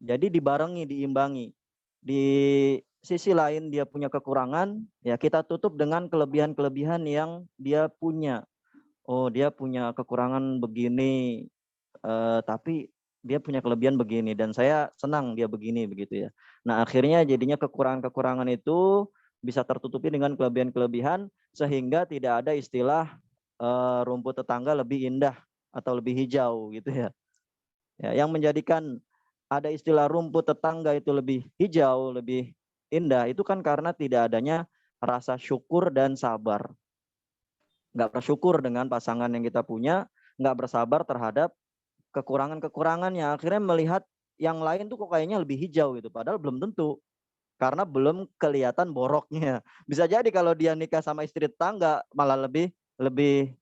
Jadi dibarengi, diimbangi. Di sisi lain dia punya kekurangan, ya kita tutup dengan kelebihan-kelebihan yang dia punya. Oh dia punya kekurangan begini, tapi dia punya kelebihan begini dan saya senang dia begini begitu ya. Nah akhirnya jadinya kekurangan-kekurangan itu bisa tertutupi dengan kelebihan-kelebihan sehingga tidak ada istilah rumput tetangga lebih indah atau lebih hijau gitu ya. Ya yang menjadikan ada istilah rumput tetangga itu lebih hijau, lebih indah itu kan karena tidak adanya rasa syukur dan sabar. Nggak bersyukur dengan pasangan yang kita punya, nggak bersabar terhadap kekurangan-kekurangannya. Akhirnya melihat yang lain tuh kok kayaknya lebih hijau gitu. Padahal belum tentu. Karena belum kelihatan boroknya. Bisa jadi kalau dia nikah sama istri tetangga malah lebih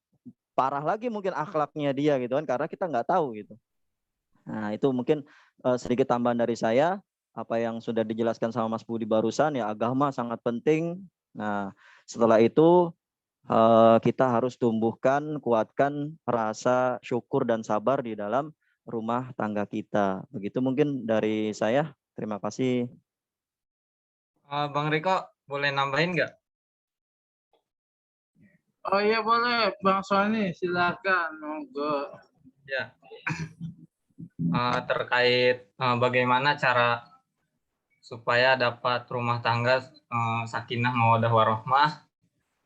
parah lagi mungkin akhlaknya dia gitu kan. Karena kita nggak tahu gitu. Nah itu mungkin sedikit tambahan dari saya. Apa yang sudah dijelaskan sama Mas Budi barusan ya agama sangat penting. Nah setelah itu kita harus tumbuhkan, kuatkan rasa syukur dan sabar di dalam rumah tangga kita. Begitu mungkin dari saya. Terima kasih. Bang Riko, boleh nambahin nggak? Oh iya boleh, Bang Sony, silakan, monggo. Ya, terkait bagaimana cara supaya dapat rumah tangga sakinah mawaddah warahmah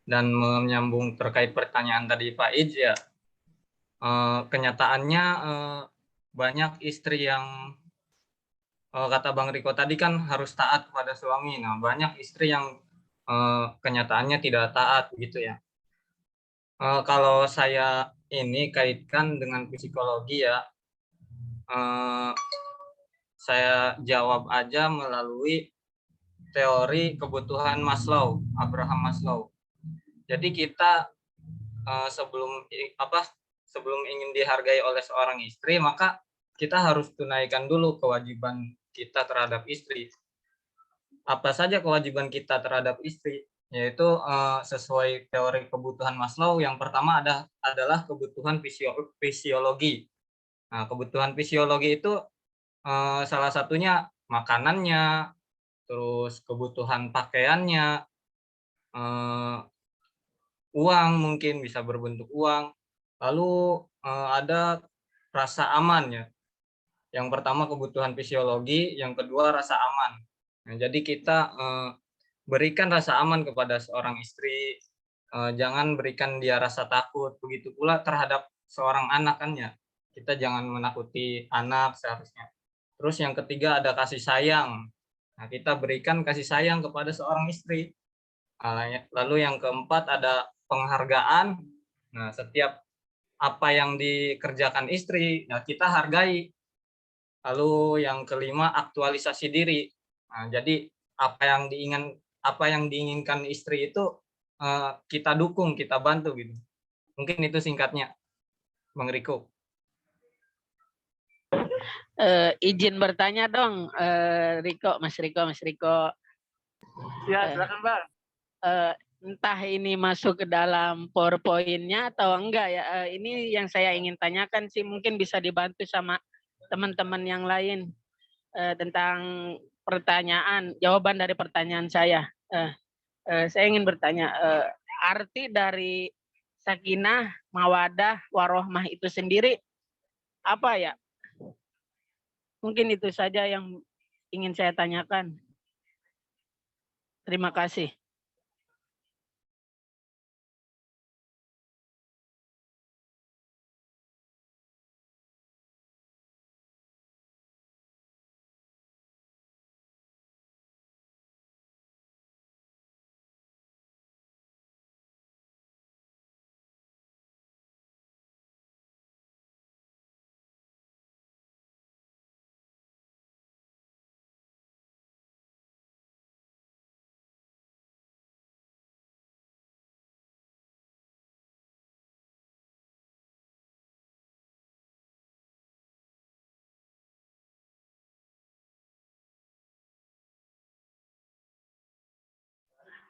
dan menyambung terkait pertanyaan tadi Pak Ij ya. Kenyataannya banyak istri yang kata Bang Riko tadi kan harus taat kepada suami. Nah, banyak istri yang kenyataannya tidak taat gitu ya. Kalau saya ini kaitkan dengan psikologi ya, saya jawab aja melalui teori kebutuhan Maslow, Abraham Maslow. Jadi kita sebelum ingin dihargai oleh seorang istri, maka kita harus tunaikan dulu kewajiban kita terhadap istri. Apa saja kewajiban kita terhadap istri? Yaitu sesuai teori kebutuhan Maslow, yang pertama adalah kebutuhan fisiologi. Nah, kebutuhan fisiologi itu salah satunya makanannya, terus kebutuhan pakaiannya, uang mungkin bisa berbentuk uang, lalu ada rasa aman ya. Yang pertama kebutuhan fisiologi, yang kedua rasa aman. Nah, jadi kita berikan rasa aman kepada seorang istri, jangan berikan dia rasa takut. Begitu pula terhadap seorang anak kan ya, kita jangan menakuti anak seharusnya. Terus yang ketiga ada kasih sayang. Nah, kita berikan kasih sayang kepada seorang istri. Lalu yang keempat ada penghargaan. Nah, setiap apa yang dikerjakan istri, ya kita hargai. Lalu yang kelima aktualisasi diri. Nah, jadi apa yang diinginkan istri itu kita dukung, kita bantu gitu. Mungkin itu singkatnya, Bang Riko. Izin bertanya dong, Mas Riko. Ya, silakan Bang. Entah ini masuk ke dalam PowerPoint-nya atau enggak ya. Ini yang saya ingin tanyakan sih, mungkin bisa dibantu sama teman-teman yang lain tentang jawaban dari pertanyaan saya. Saya ingin bertanya, arti dari sakinah, mawadah, warohmah itu sendiri apa ya? Mungkin itu saja yang ingin saya tanyakan. Terima kasih.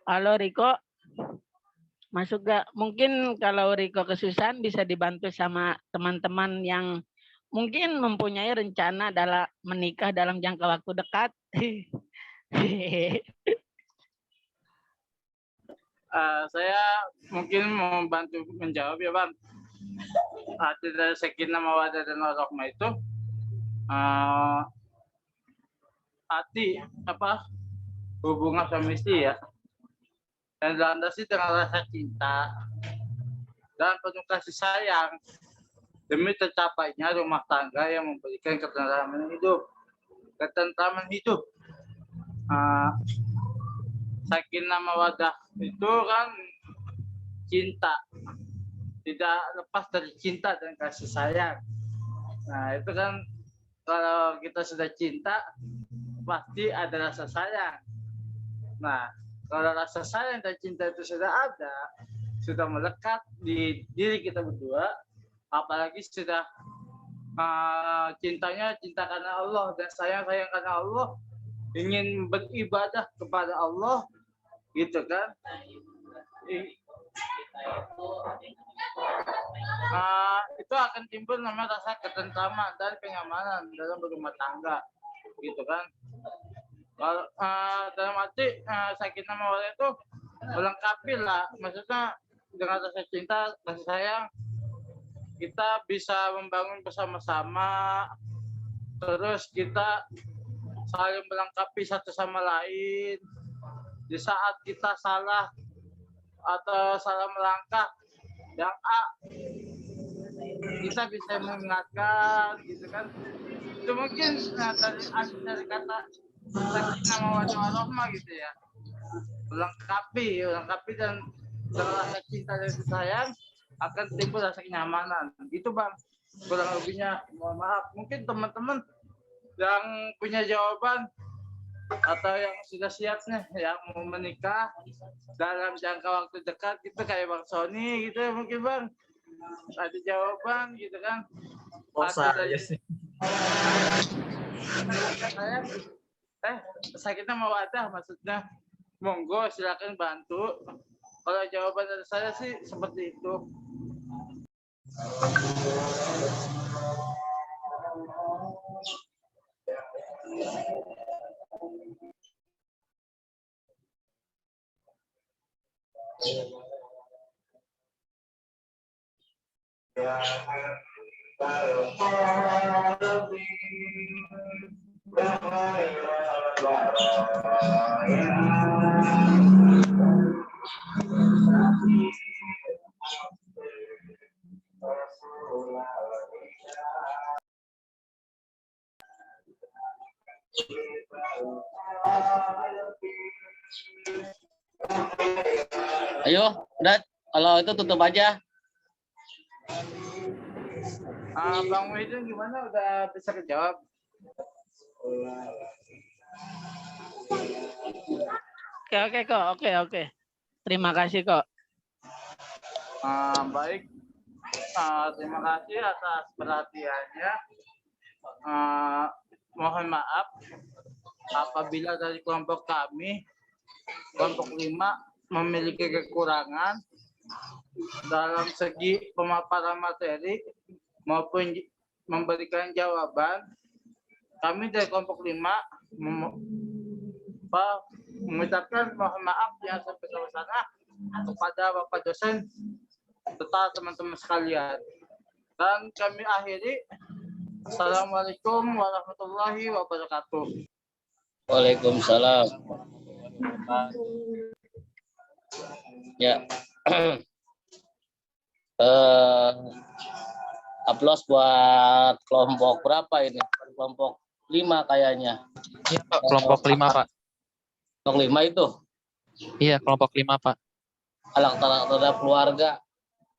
Halo Riko, masuk gak? Mungkin kalau Riko kesusahan bisa dibantu sama teman-teman yang mungkin mempunyai rencana dalam menikah dalam jangka waktu dekat. Saya mungkin mau bantu menjawab ya Bang. Arti dari sakinah mawaddah dan warahmah itu arti apa hubungan suami istri ya, yang dilandasi dengan rasa cinta dan penuh kasih sayang demi tercapainya rumah tangga yang memberikan ketentraman hidup. Sakinah mawaddah itu kan cinta, tidak lepas dari cinta dan kasih sayang. Nah itu kan kalau kita sudah cinta pasti ada rasa sayang. Nah kalau rasa sayang dan cinta itu sudah ada, sudah melekat di diri kita berdua, apalagi sudah cintanya cinta karena Allah dan sayang karena Allah, ingin beribadah kepada Allah, gitu kan? Itu akan timbul namanya rasa ketentraman dan kenyamanan dalam berumah tangga, gitu kan? Kalau dalam arti sakinah mawaddah itu melengkapi lah, maksudnya dengan rasa cinta, rasa sayang, kita bisa membangun bersama-sama, terus kita saling melengkapi satu sama lain. Di saat kita salah atau salah melangkah yang A, kita bisa mengingatkan, gitu kan? Itu mungkin dari kata sakinah mawaddah warahmah gitu ya, melengkapi dan dengan rasa cinta dan sayang akan timbul rasa kenyamanan. Gitu Bang, kurang lebihnya. Mohon maaf, mungkin teman-teman yang punya jawaban atau yang sudah siap nih yang mau menikah dalam jangka waktu dekat gitu, kayak Bang Sony gitu ya, mungkin Bang ada jawaban gitu kan? Saya sih. Sakinah mawaddah maksudnya, monggo silakan bantu. Kalau jawaban dari saya sih seperti itu. Ayo, udah, kalau itu tutup aja. Bang Muhyiddin gimana, udah bisa kejawab? Oke kok, oke. Terima kasih kok. Baik, terima kasih atas perhatiannya. Mohon maaf apabila dari kelompok kami, kelompok 5, memiliki kekurangan dalam segi pemaparan materi maupun memberikan jawaban. Kami dari kelompok 5 mengucapkan mohon maaf yang sebesar-besarnya kepada Bapak dosen serta teman-teman sekalian. Dan kami akhiri. Assalamualaikum warahmatullahi wabarakatuh. Waalaikumsalam. Ya. Aplaus buat kelompok berapa ini? Kelompok 5 kayaknya. Iya Pak, kelompok 5 Pak. Kelompok 5 itu? Iya, kelompok 5 Pak. Alang terhadap keluarga.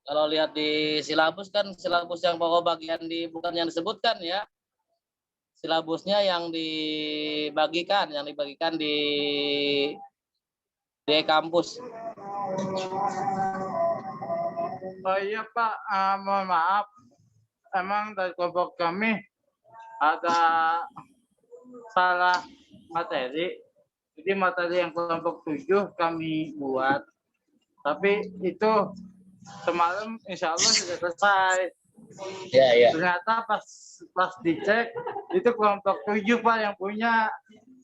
Kalau lihat di silabus kan, silabus yang pokok bagian bukan yang disebutkan ya. Silabusnya yang dibagikan di kampus. Oh iya Pak, mohon maaf. Emang dari kelompok kami ada salah materi. Jadi materi yang kelompok 7 kami buat. Tapi itu semalam insya Allah sudah selesai. Ya. Ternyata pas dicek itu kelompok 7 Pak yang punya.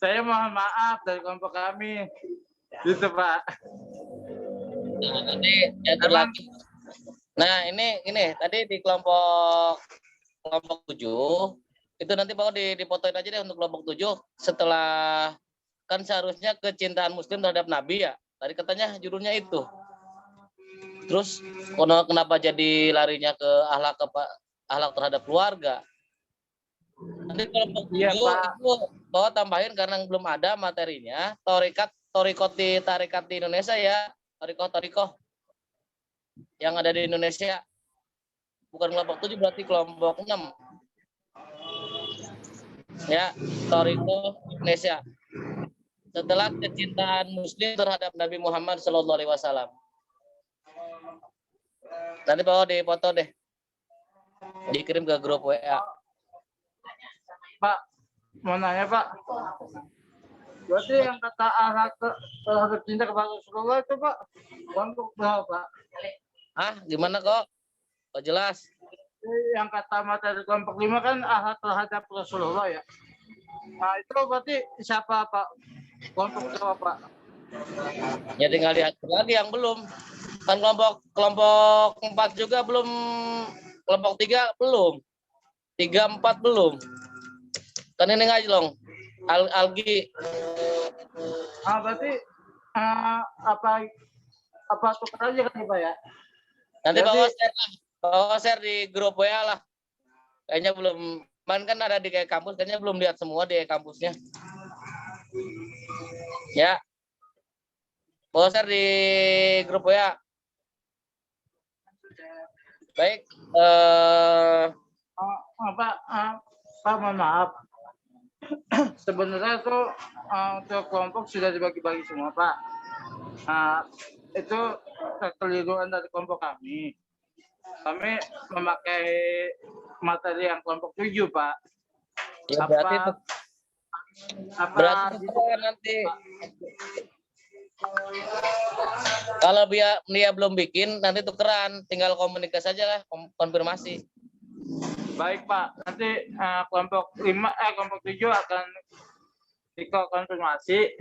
Saya mohon maaf dari kelompok kami. Gitu Pak. Nah, nanti diatur lagi. Nah, ini tadi di kelompok 7 itu nanti Pak dipotoin aja deh untuk kelompok 7 setelah kan seharusnya kecintaan muslim terhadap Nabi ya. Tadi katanya judulnya itu. Terus kenapa jadi larinya ke akhlak terhadap keluarga? Nanti kelompok 7 itu bawa tambahin karena belum ada materinya torikoh di Indonesia ya, torikoh yang ada di Indonesia. Bukan kelompok 7 berarti kelompok 6. Ya, torikoh Indonesia. Setelah kecintaan muslim terhadap Nabi Muhammad SAW. Nanti bawa dipoto deh. Dikirim ke grup WA. Pak, mau nanya Pak. Berarti yang kata akhlak terhadap cinta kepada Rasulullah itu Pak, kelompok berapa Pak? Gimana kok? Kok jelas? Yang kata materi kelompok 5 kan akhlak terhadap Rasulullah ya. Nah itu berarti siapa Pak? Kelompok berapa Pak? Ya tinggal lihat lagi yang belum. Kan kelompok 4 juga belum, kelompok 3 belum. 3, 4 belum. Kan ini ngaji long. Algi. Berarti apa tukar aja kan Pak ya? Nanti bawa share di grup WA lah. Kayaknya belum, kan ada di kayak kampus, kayaknya belum lihat semua di kampusnya. Ya. Bawa share di grup WA. Baik. Pak, mohon maaf. Sebenarnya itu untuk kelompok sudah dibagi-bagi semua Pak. Itu kekeliruan dari kelompok kami. Kami memakai materi yang kelompok 7 Pak. Ya, berarti nanti kalau dia belum bikin nanti tukeran, tinggal komunikasi aja lah, konfirmasi. Baik Pak, nanti kelompok 7 akan konfirmasi.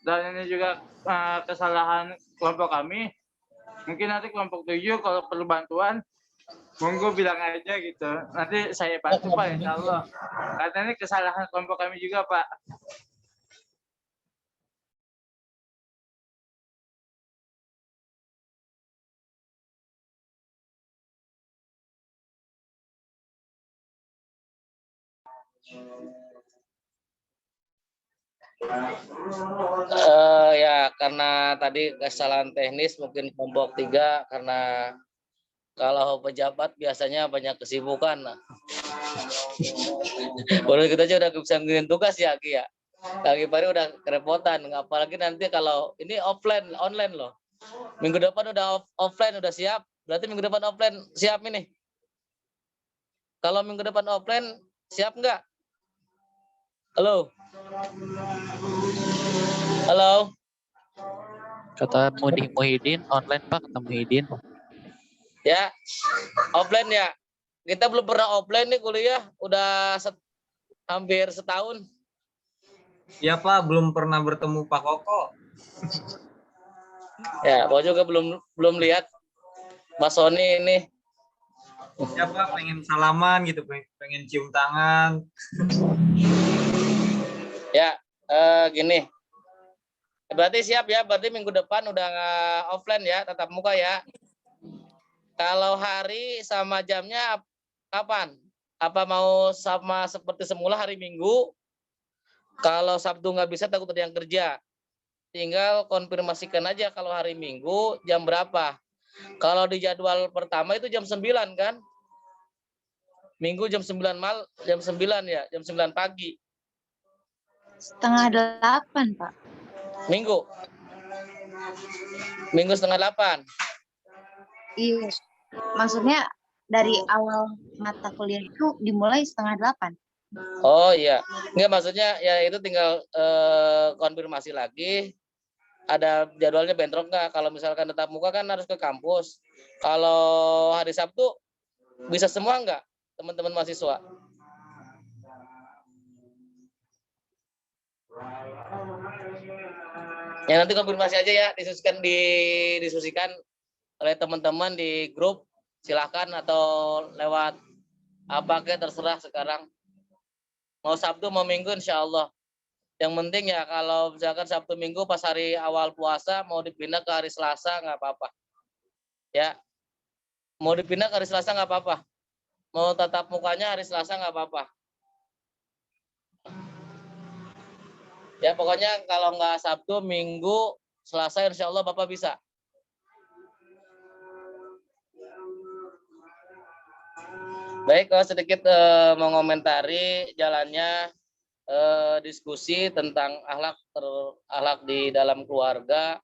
Dan ini juga kesalahan kelompok kami. Mungkin nanti kelompok 7 kalau perlu bantuan, monggo bilang aja gitu. Nanti saya bantu Pak, insya Allah. Karena ini kesalahan kelompok kami juga Pak. Ya karena tadi kesalahan teknis mungkin kelompok 3 karena kalau pejabat biasanya banyak kesibukan. Baru kita aja udah bisa ngirim tugas ya Ki ya. Lagi pari udah kerepotan, apalagi nanti kalau ini online loh. Minggu depan udah offline udah siap, berarti minggu depan offline siap ini. Kalau minggu depan offline siap nggak? Halo. Halo. Kata Muhyiddin online Pak, kata Muhyiddin. Ya, offline ya. Kita belum pernah offline nih kuliah, udah hampir setahun. Ya Pak, belum pernah bertemu Pak Koko. Ya, Pak juga belum lihat Mas Sony ini. Ya Pak, pengen salaman gitu, pengen cium tangan. Ya, gini. Berarti siap ya, berarti minggu depan udah offline ya, tatap muka ya. Kalau hari sama jamnya kapan? Apa mau sama seperti semula hari Minggu? Kalau Sabtu nggak bisa takut ada yang kerja. Tinggal konfirmasikan aja kalau hari Minggu jam berapa. Kalau di jadwal pertama itu jam 9 kan? Minggu jam 9 jam 9 ya, jam 9 pagi. Setengah 8, Pak. Minggu 7:30. Iya. Maksudnya dari awal mata kuliah itu dimulai 7:30. Oh iya, enggak maksudnya ya itu tinggal konfirmasi lagi. Ada jadwalnya bentrok nggak? Kalau misalkan tetap muka kan harus ke kampus. Kalau hari Sabtu bisa semua nggak teman-teman mahasiswa? Ya nanti konfirmasi aja ya, didiskusikan oleh teman-teman di grup, silahkan atau lewat apa kayak terserah sekarang. Mau Sabtu mau Minggu insya Allah. Yang penting ya kalau misalkan Sabtu Minggu pas hari awal puasa mau dipindah ke hari Selasa nggak apa-apa. Ya, mau dipindah ke hari Selasa nggak apa-apa. Mau tatap mukanya hari Selasa nggak apa-apa. Ya pokoknya kalau nggak Sabtu, Minggu, Selasa insya Allah Bapak bisa. Baik, kalau sedikit mengomentari jalannya diskusi tentang akhlak di dalam keluarga.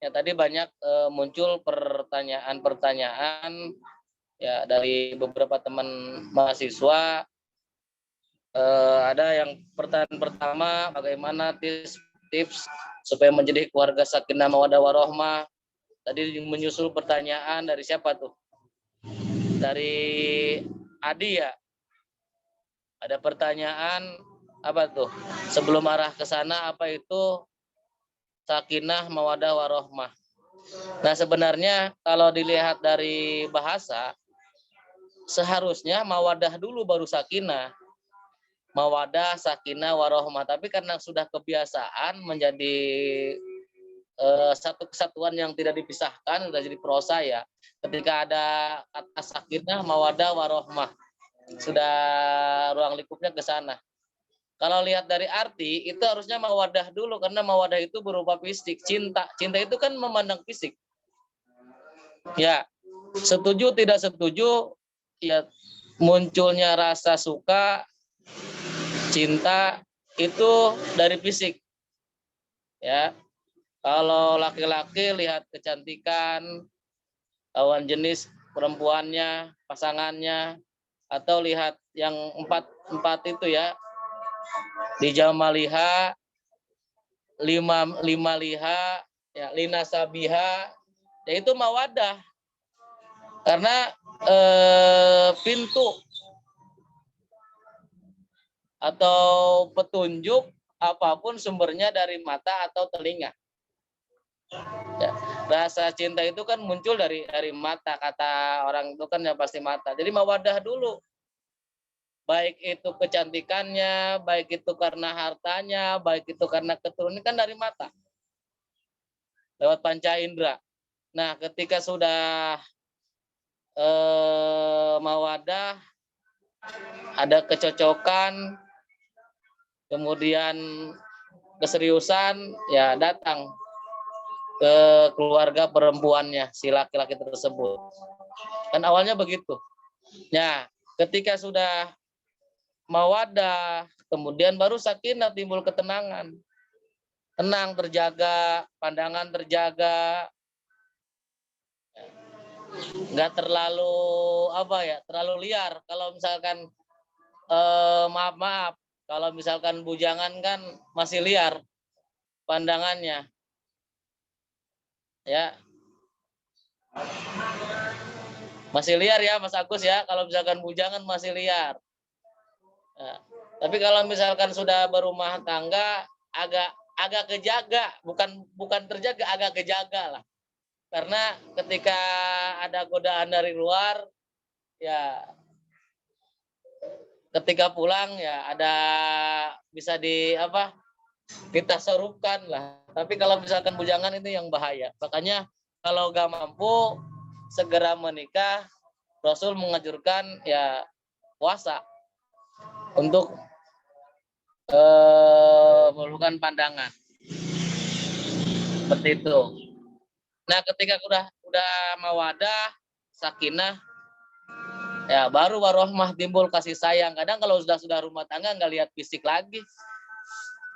Ya tadi banyak muncul pertanyaan-pertanyaan ya dari beberapa teman mahasiswa. Ada yang pertanyaan pertama, bagaimana tips supaya menjadi keluarga sakinah mawaddah warohmah. Tadi menyusul pertanyaan dari siapa tuh? Dari Adi ya. Ada pertanyaan apa tuh? Sebelum arah ke sana apa itu sakinah mawaddah warohmah? Nah, sebenarnya kalau dilihat dari bahasa seharusnya mawadah dulu baru sakinah. Mawadah, sakinah, warohmah. Tapi karena sudah kebiasaan menjadi satu kesatuan yang tidak dipisahkan, sudah jadi prosa ya. Ketika ada kata sakinah, mawadah, warohmah, sudah ruang lingkupnya ke sana. Kalau lihat dari arti, itu harusnya mawadah dulu, karena mawadah itu berupa fisik, cinta. Cinta itu kan memandang fisik. Ya, setuju tidak setuju, ya munculnya rasa suka, cinta, itu dari fisik. Ya, kalau laki-laki lihat kecantikan, lawan jenis perempuannya, pasangannya, atau lihat yang empat itu ya, di jamaliha, lima liha, ya, lina sabiha, ya itu mawadah. Karena pintu atau petunjuk apapun sumbernya dari mata atau telinga. Ya, rasa cinta itu kan muncul dari mata, kata orang itu kan yang pasti mata. Jadi mawadah dulu. Baik itu kecantikannya, baik itu karena hartanya, baik itu karena keturunan, kan dari mata. Lewat panca indera. Nah, ketika sudah mawadah, ada kecocokan, kemudian keseriusan, ya datang ke keluarga perempuannya, si laki-laki tersebut. Kan awalnya begitu. Nah, ketika sudah mawadah, kemudian baru sakinah, timbul ketenangan. Tenang, terjaga, pandangan terjaga, nggak terlalu terlalu liar. Kalau misalkan maaf, kalau misalkan bujangan kan masih liar pandangannya, ya masih liar ya Mas Agus ya. Kalau misalkan bujangan masih liar. Ya. Tapi kalau misalkan sudah berumah tangga agak kejaga, bukan terjaga, agak kejaga lah. Karena ketika ada godaan dari luar, ya ketika pulang ya ada bisa ditasarufkan lah. Tapi kalau misalkan bujangan itu yang bahaya. Makanya kalau gak mampu segera menikah, Rasul menganjurkan ya puasa untuk melakukan pandangan. Seperti itu. Nah, ketika udah mawadah, sakinah, ya baru warohmah, timbul kasih sayang. Kadang kalau sudah rumah tangga nggak lihat fisik lagi,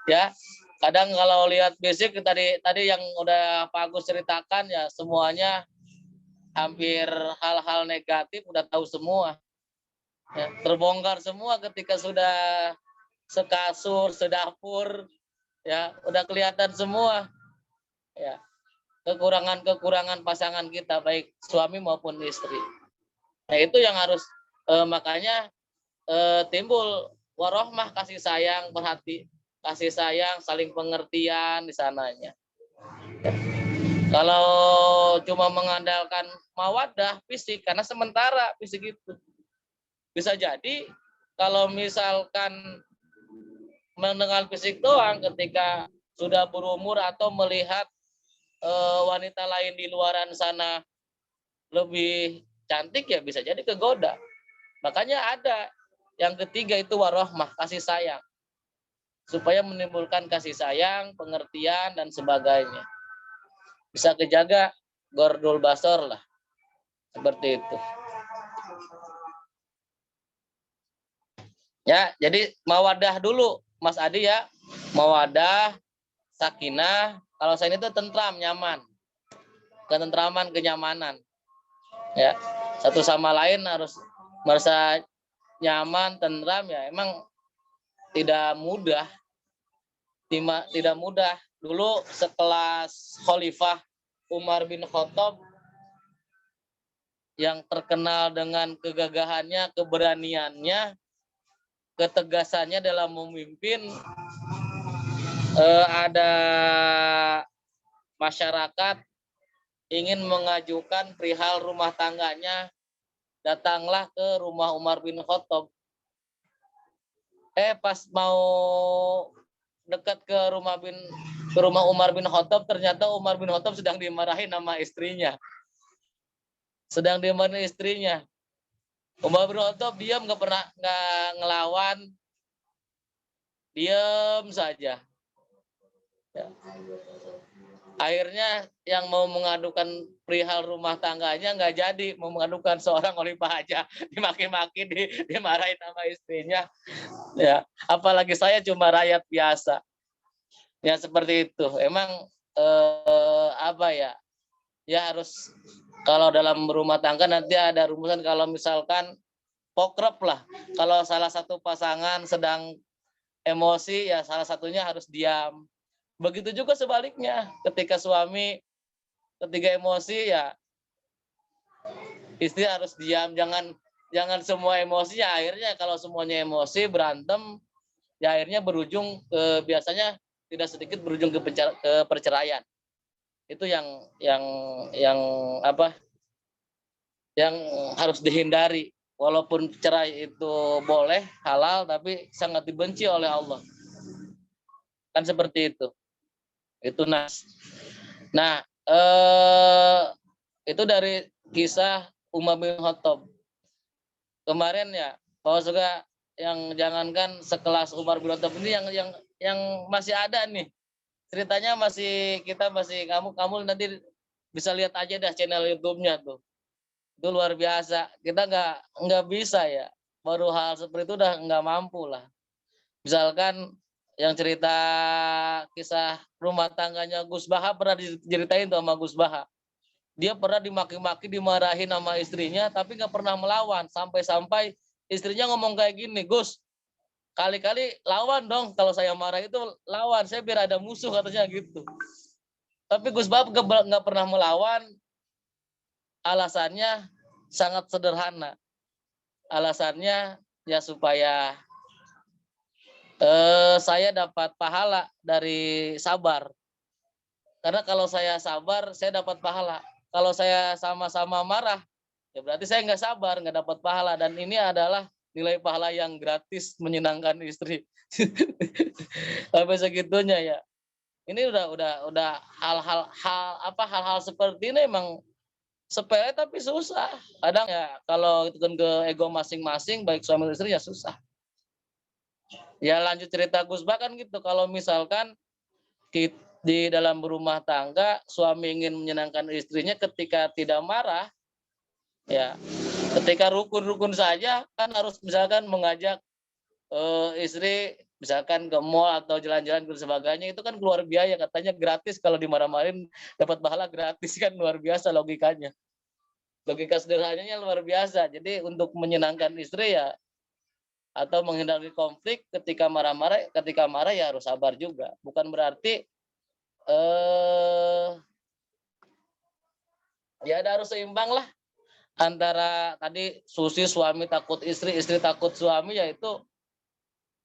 ya. Kadang kalau lihat fisik tadi yang udah Pak Agus ceritakan ya semuanya hampir hal-hal negatif udah tahu semua. Ya, terbongkar semua ketika sudah sekasur, sedapur, ya udah kelihatan semua. Ya, kekurangan-kekurangan pasangan kita baik suami maupun istri. Nah, itu yang harus makanya timbul warohmah, kasih sayang, kasih sayang, saling pengertian di sananya. Kalau cuma mengandalkan mawaddah fisik, karena sementara fisik itu bisa jadi kalau misalkan mendengar fisik doang ketika sudah berumur atau melihat wanita lain di luaran sana lebih cantik, ya bisa jadi kegoda. Makanya ada yang ketiga itu warohmah, kasih sayang, supaya menimbulkan kasih sayang, pengertian dan sebagainya. Bisa kejaga gordul basor lah, seperti itu. Ya, jadi mawadah dulu Mas Adi ya, mawadah, sakinah. Kalau saya ini tuh tentram, nyaman, ketentraman, kenyamanan. Ya, satu sama lain harus merasa nyaman, tentram, ya emang tidak mudah. Tidak mudah. Dulu sekelas Khalifah Umar bin Khattab yang terkenal dengan kegagahannya, keberaniannya, ketegasannya dalam memimpin, ada masyarakat ingin mengajukan perihal rumah tangganya, datanglah ke rumah Umar bin Khattab. Pas mau dekat ke rumah Umar bin Khattab, ternyata Umar bin Khattab sedang dimarahin sama istrinya. Umar bin Khattab diam, nggak ngelawan, diam saja. Ya. Akhirnya yang mau mengadukan perihal rumah tangganya nggak jadi, mau mengadukan seorang khalifah aja, dimaki-maki, dimarahin sama istrinya. Ya, apalagi saya cuma rakyat biasa. Ya seperti itu. Emang apa ya? Ya harus, kalau dalam rumah tangga nanti ada rumusan, kalau misalkan pokrep lah. Kalau salah satu pasangan sedang emosi, ya salah satunya harus diam. Begitu juga sebaliknya, ketika emosi, ya istri harus diam. Jangan semua emosinya, akhirnya kalau semuanya emosi berantem, ya akhirnya berujung biasanya tidak sedikit berujung ke perceraian. Itu yang apa? Yang harus dihindari. Walaupun cerai itu boleh, halal, tapi sangat dibenci oleh Allah. Kan seperti itu. Itu Nas. Nah, itu dari kisah Umar bin Khattab. Kemarin ya, bahwa juga yang jangankan sekelas Umar bin Khattab ini, yang masih ada nih. Ceritanya kamu nanti bisa lihat aja dah channel YouTube-nya tuh. Itu luar biasa. Kita nggak bisa ya. Baru hal seperti itu udah nggak mampu lah. Misalkan yang cerita kisah rumah tangganya Gus Baha, pernah diceritain tuh sama Gus Baha. Dia pernah dimaki-maki, dimarahin sama istrinya, tapi nggak pernah melawan. Sampai-sampai istrinya ngomong kayak gini, Gus, kali-kali lawan dong, kalau saya marah itu lawan, saya biar ada musuh, katanya gitu. Tapi Gus Baha nggak pernah melawan. Alasannya sangat sederhana. Alasannya ya supaya saya dapat pahala dari sabar. Karena kalau saya sabar, saya dapat pahala. Kalau saya sama-sama marah, ya berarti saya nggak sabar, nggak dapat pahala. Dan ini adalah nilai pahala yang gratis, menyenangkan istri. Sampai segitunya ya. Ini udah hal-hal seperti ini emang sepele tapi susah. Kadang ya kalau itu kan ke ego masing-masing, baik suami istri, ya susah. Ya lanjut cerita Gus Bah kan gitu. Kalau misalkan di dalam berumah tangga, suami ingin menyenangkan istrinya ketika tidak marah, ya ketika rukun-rukun saja kan harus misalkan mengajak istri misalkan ke mall atau jalan-jalan dan sebagainya, itu kan keluar biaya, katanya gratis, kalau dimarah-marahin dapat pahala gratis, kan luar biasa logikanya. Logika sederhananya luar biasa. Jadi untuk menyenangkan istri ya atau menghindari konflik. Ketika marah ya harus sabar juga. Bukan berarti ya ada harus seimbang lah antara tadi suami takut istri, istri takut suami, yaitu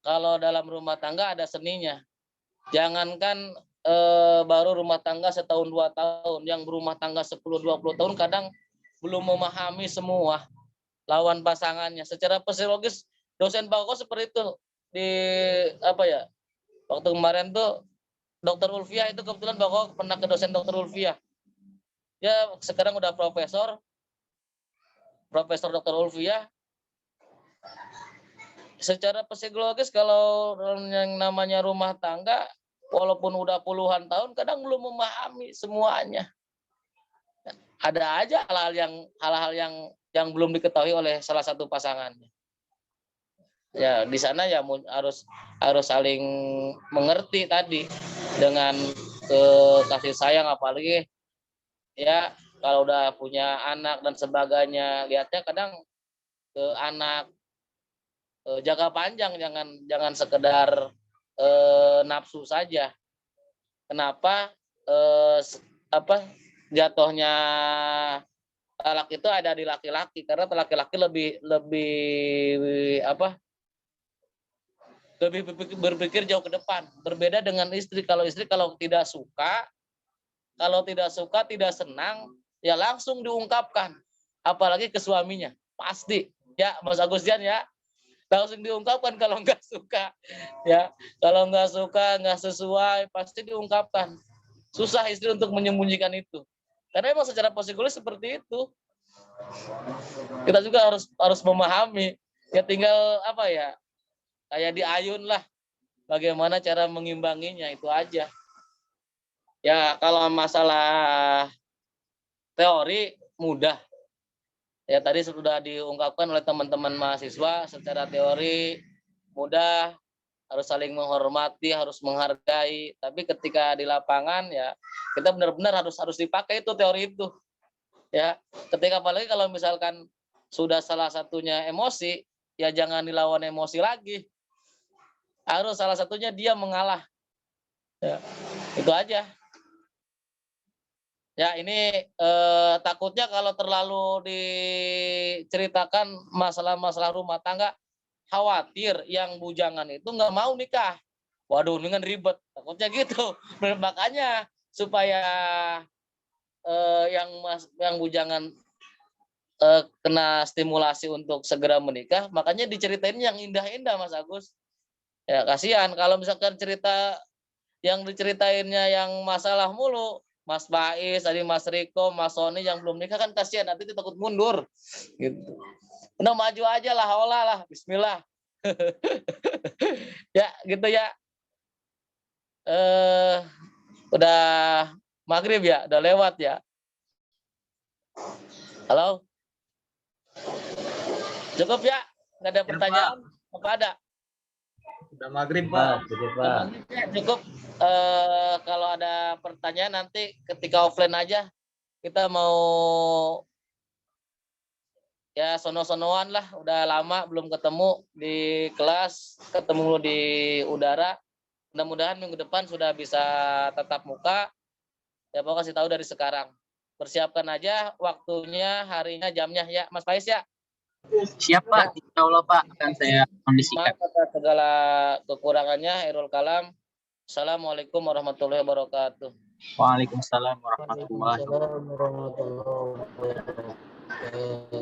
kalau dalam rumah tangga ada seninya. Jangankan baru rumah tangga setahun 2 tahun, yang berumah tangga 10-20 tahun kadang belum memahami semua lawan pasangannya. Secara psikologis dosen Pak Koko seperti itu di waktu kemarin tuh Dokter Ulfia itu kebetulan Pak Koko pernah ke dosen Dokter Ulfia. Ya sekarang udah Profesor Dokter Ulfia. Secara psikologis kalau yang namanya rumah tangga, walaupun udah puluhan tahun, kadang belum memahami semuanya. Ada aja hal-hal yang belum diketahui oleh salah satu pasangannya. Ya di sana ya harus saling mengerti tadi dengan kasih sayang, apalagi ya kalau udah punya anak dan sebagainya, lihatnya kadang ke anak jangka panjang, jangan sekedar nafsu saja. Kenapa jatuhnya talak itu ada di laki-laki, karena laki-laki lebih berpikir jauh ke depan. Berbeda dengan istri. Kalau istri kalau tidak suka, tidak senang, ya langsung diungkapkan. Apalagi ke suaminya, pasti. Ya, Mas Agustian ya, langsung diungkapkan kalau nggak suka. Ya, kalau nggak suka, nggak sesuai, pasti diungkapkan. Susah istri untuk menyembunyikan itu. Karena memang secara psikologis seperti itu. Kita juga harus memahami. Ya tinggal kayak diayun lah. Bagaimana cara mengimbanginya, itu aja. Ya kalau masalah teori mudah. Ya tadi sudah diungkapkan oleh teman-teman mahasiswa, secara teori mudah, harus saling menghormati, harus menghargai. Tapi ketika di lapangan ya kita benar-benar harus dipakai itu teori itu. Ya, ketika apalagi kalau misalkan sudah salah satunya emosi, ya jangan dilawan emosi lagi. Harus salah satunya dia mengalah. Ya, itu aja. Ya ini takutnya kalau terlalu diceritakan masalah-masalah rumah tangga, khawatir yang bujangan itu nggak mau nikah. Waduh, dengan ribet. Takutnya gitu. Makanya supaya yang bujangan kena stimulasi untuk segera menikah, makanya diceritain yang indah-indah, Mas Agus. Ya kasihan kalau misalkan cerita yang diceritainnya yang masalah mulu. Mas Faiz, tadi Mas Riko, Mas Sony yang belum nikah kan kasihan, nanti takut mundur. Gitu. Udah maju aja lah, Allah lah, Bismillah. Ya gitu ya. Udah maghrib ya, udah lewat ya. Halo? Cukup ya? Nggak ada pertanyaan? Apa ada? Udah maghrib, Pak. Cukup. Kalau ada pertanyaan nanti ketika offline aja, kita mau ya sono-sonoan lah. Udah lama belum ketemu di kelas, ketemu di udara. Mudah-mudahan minggu depan sudah bisa tatap muka. Ya mau kasih tahu dari sekarang. Persiapkan aja waktunya, harinya, jamnya ya, Mas Faiz ya. Siap Pak, insya Allah Pak akan saya kondisikan. Maaf atas segala kekurangannya, Airul Kalam. Assalamualaikum warahmatullahi wabarakatuh. Waalaikumsalam warahmatullahi wabarakatuh. Waalaikumsalam warahmatullahi wabarakatuh.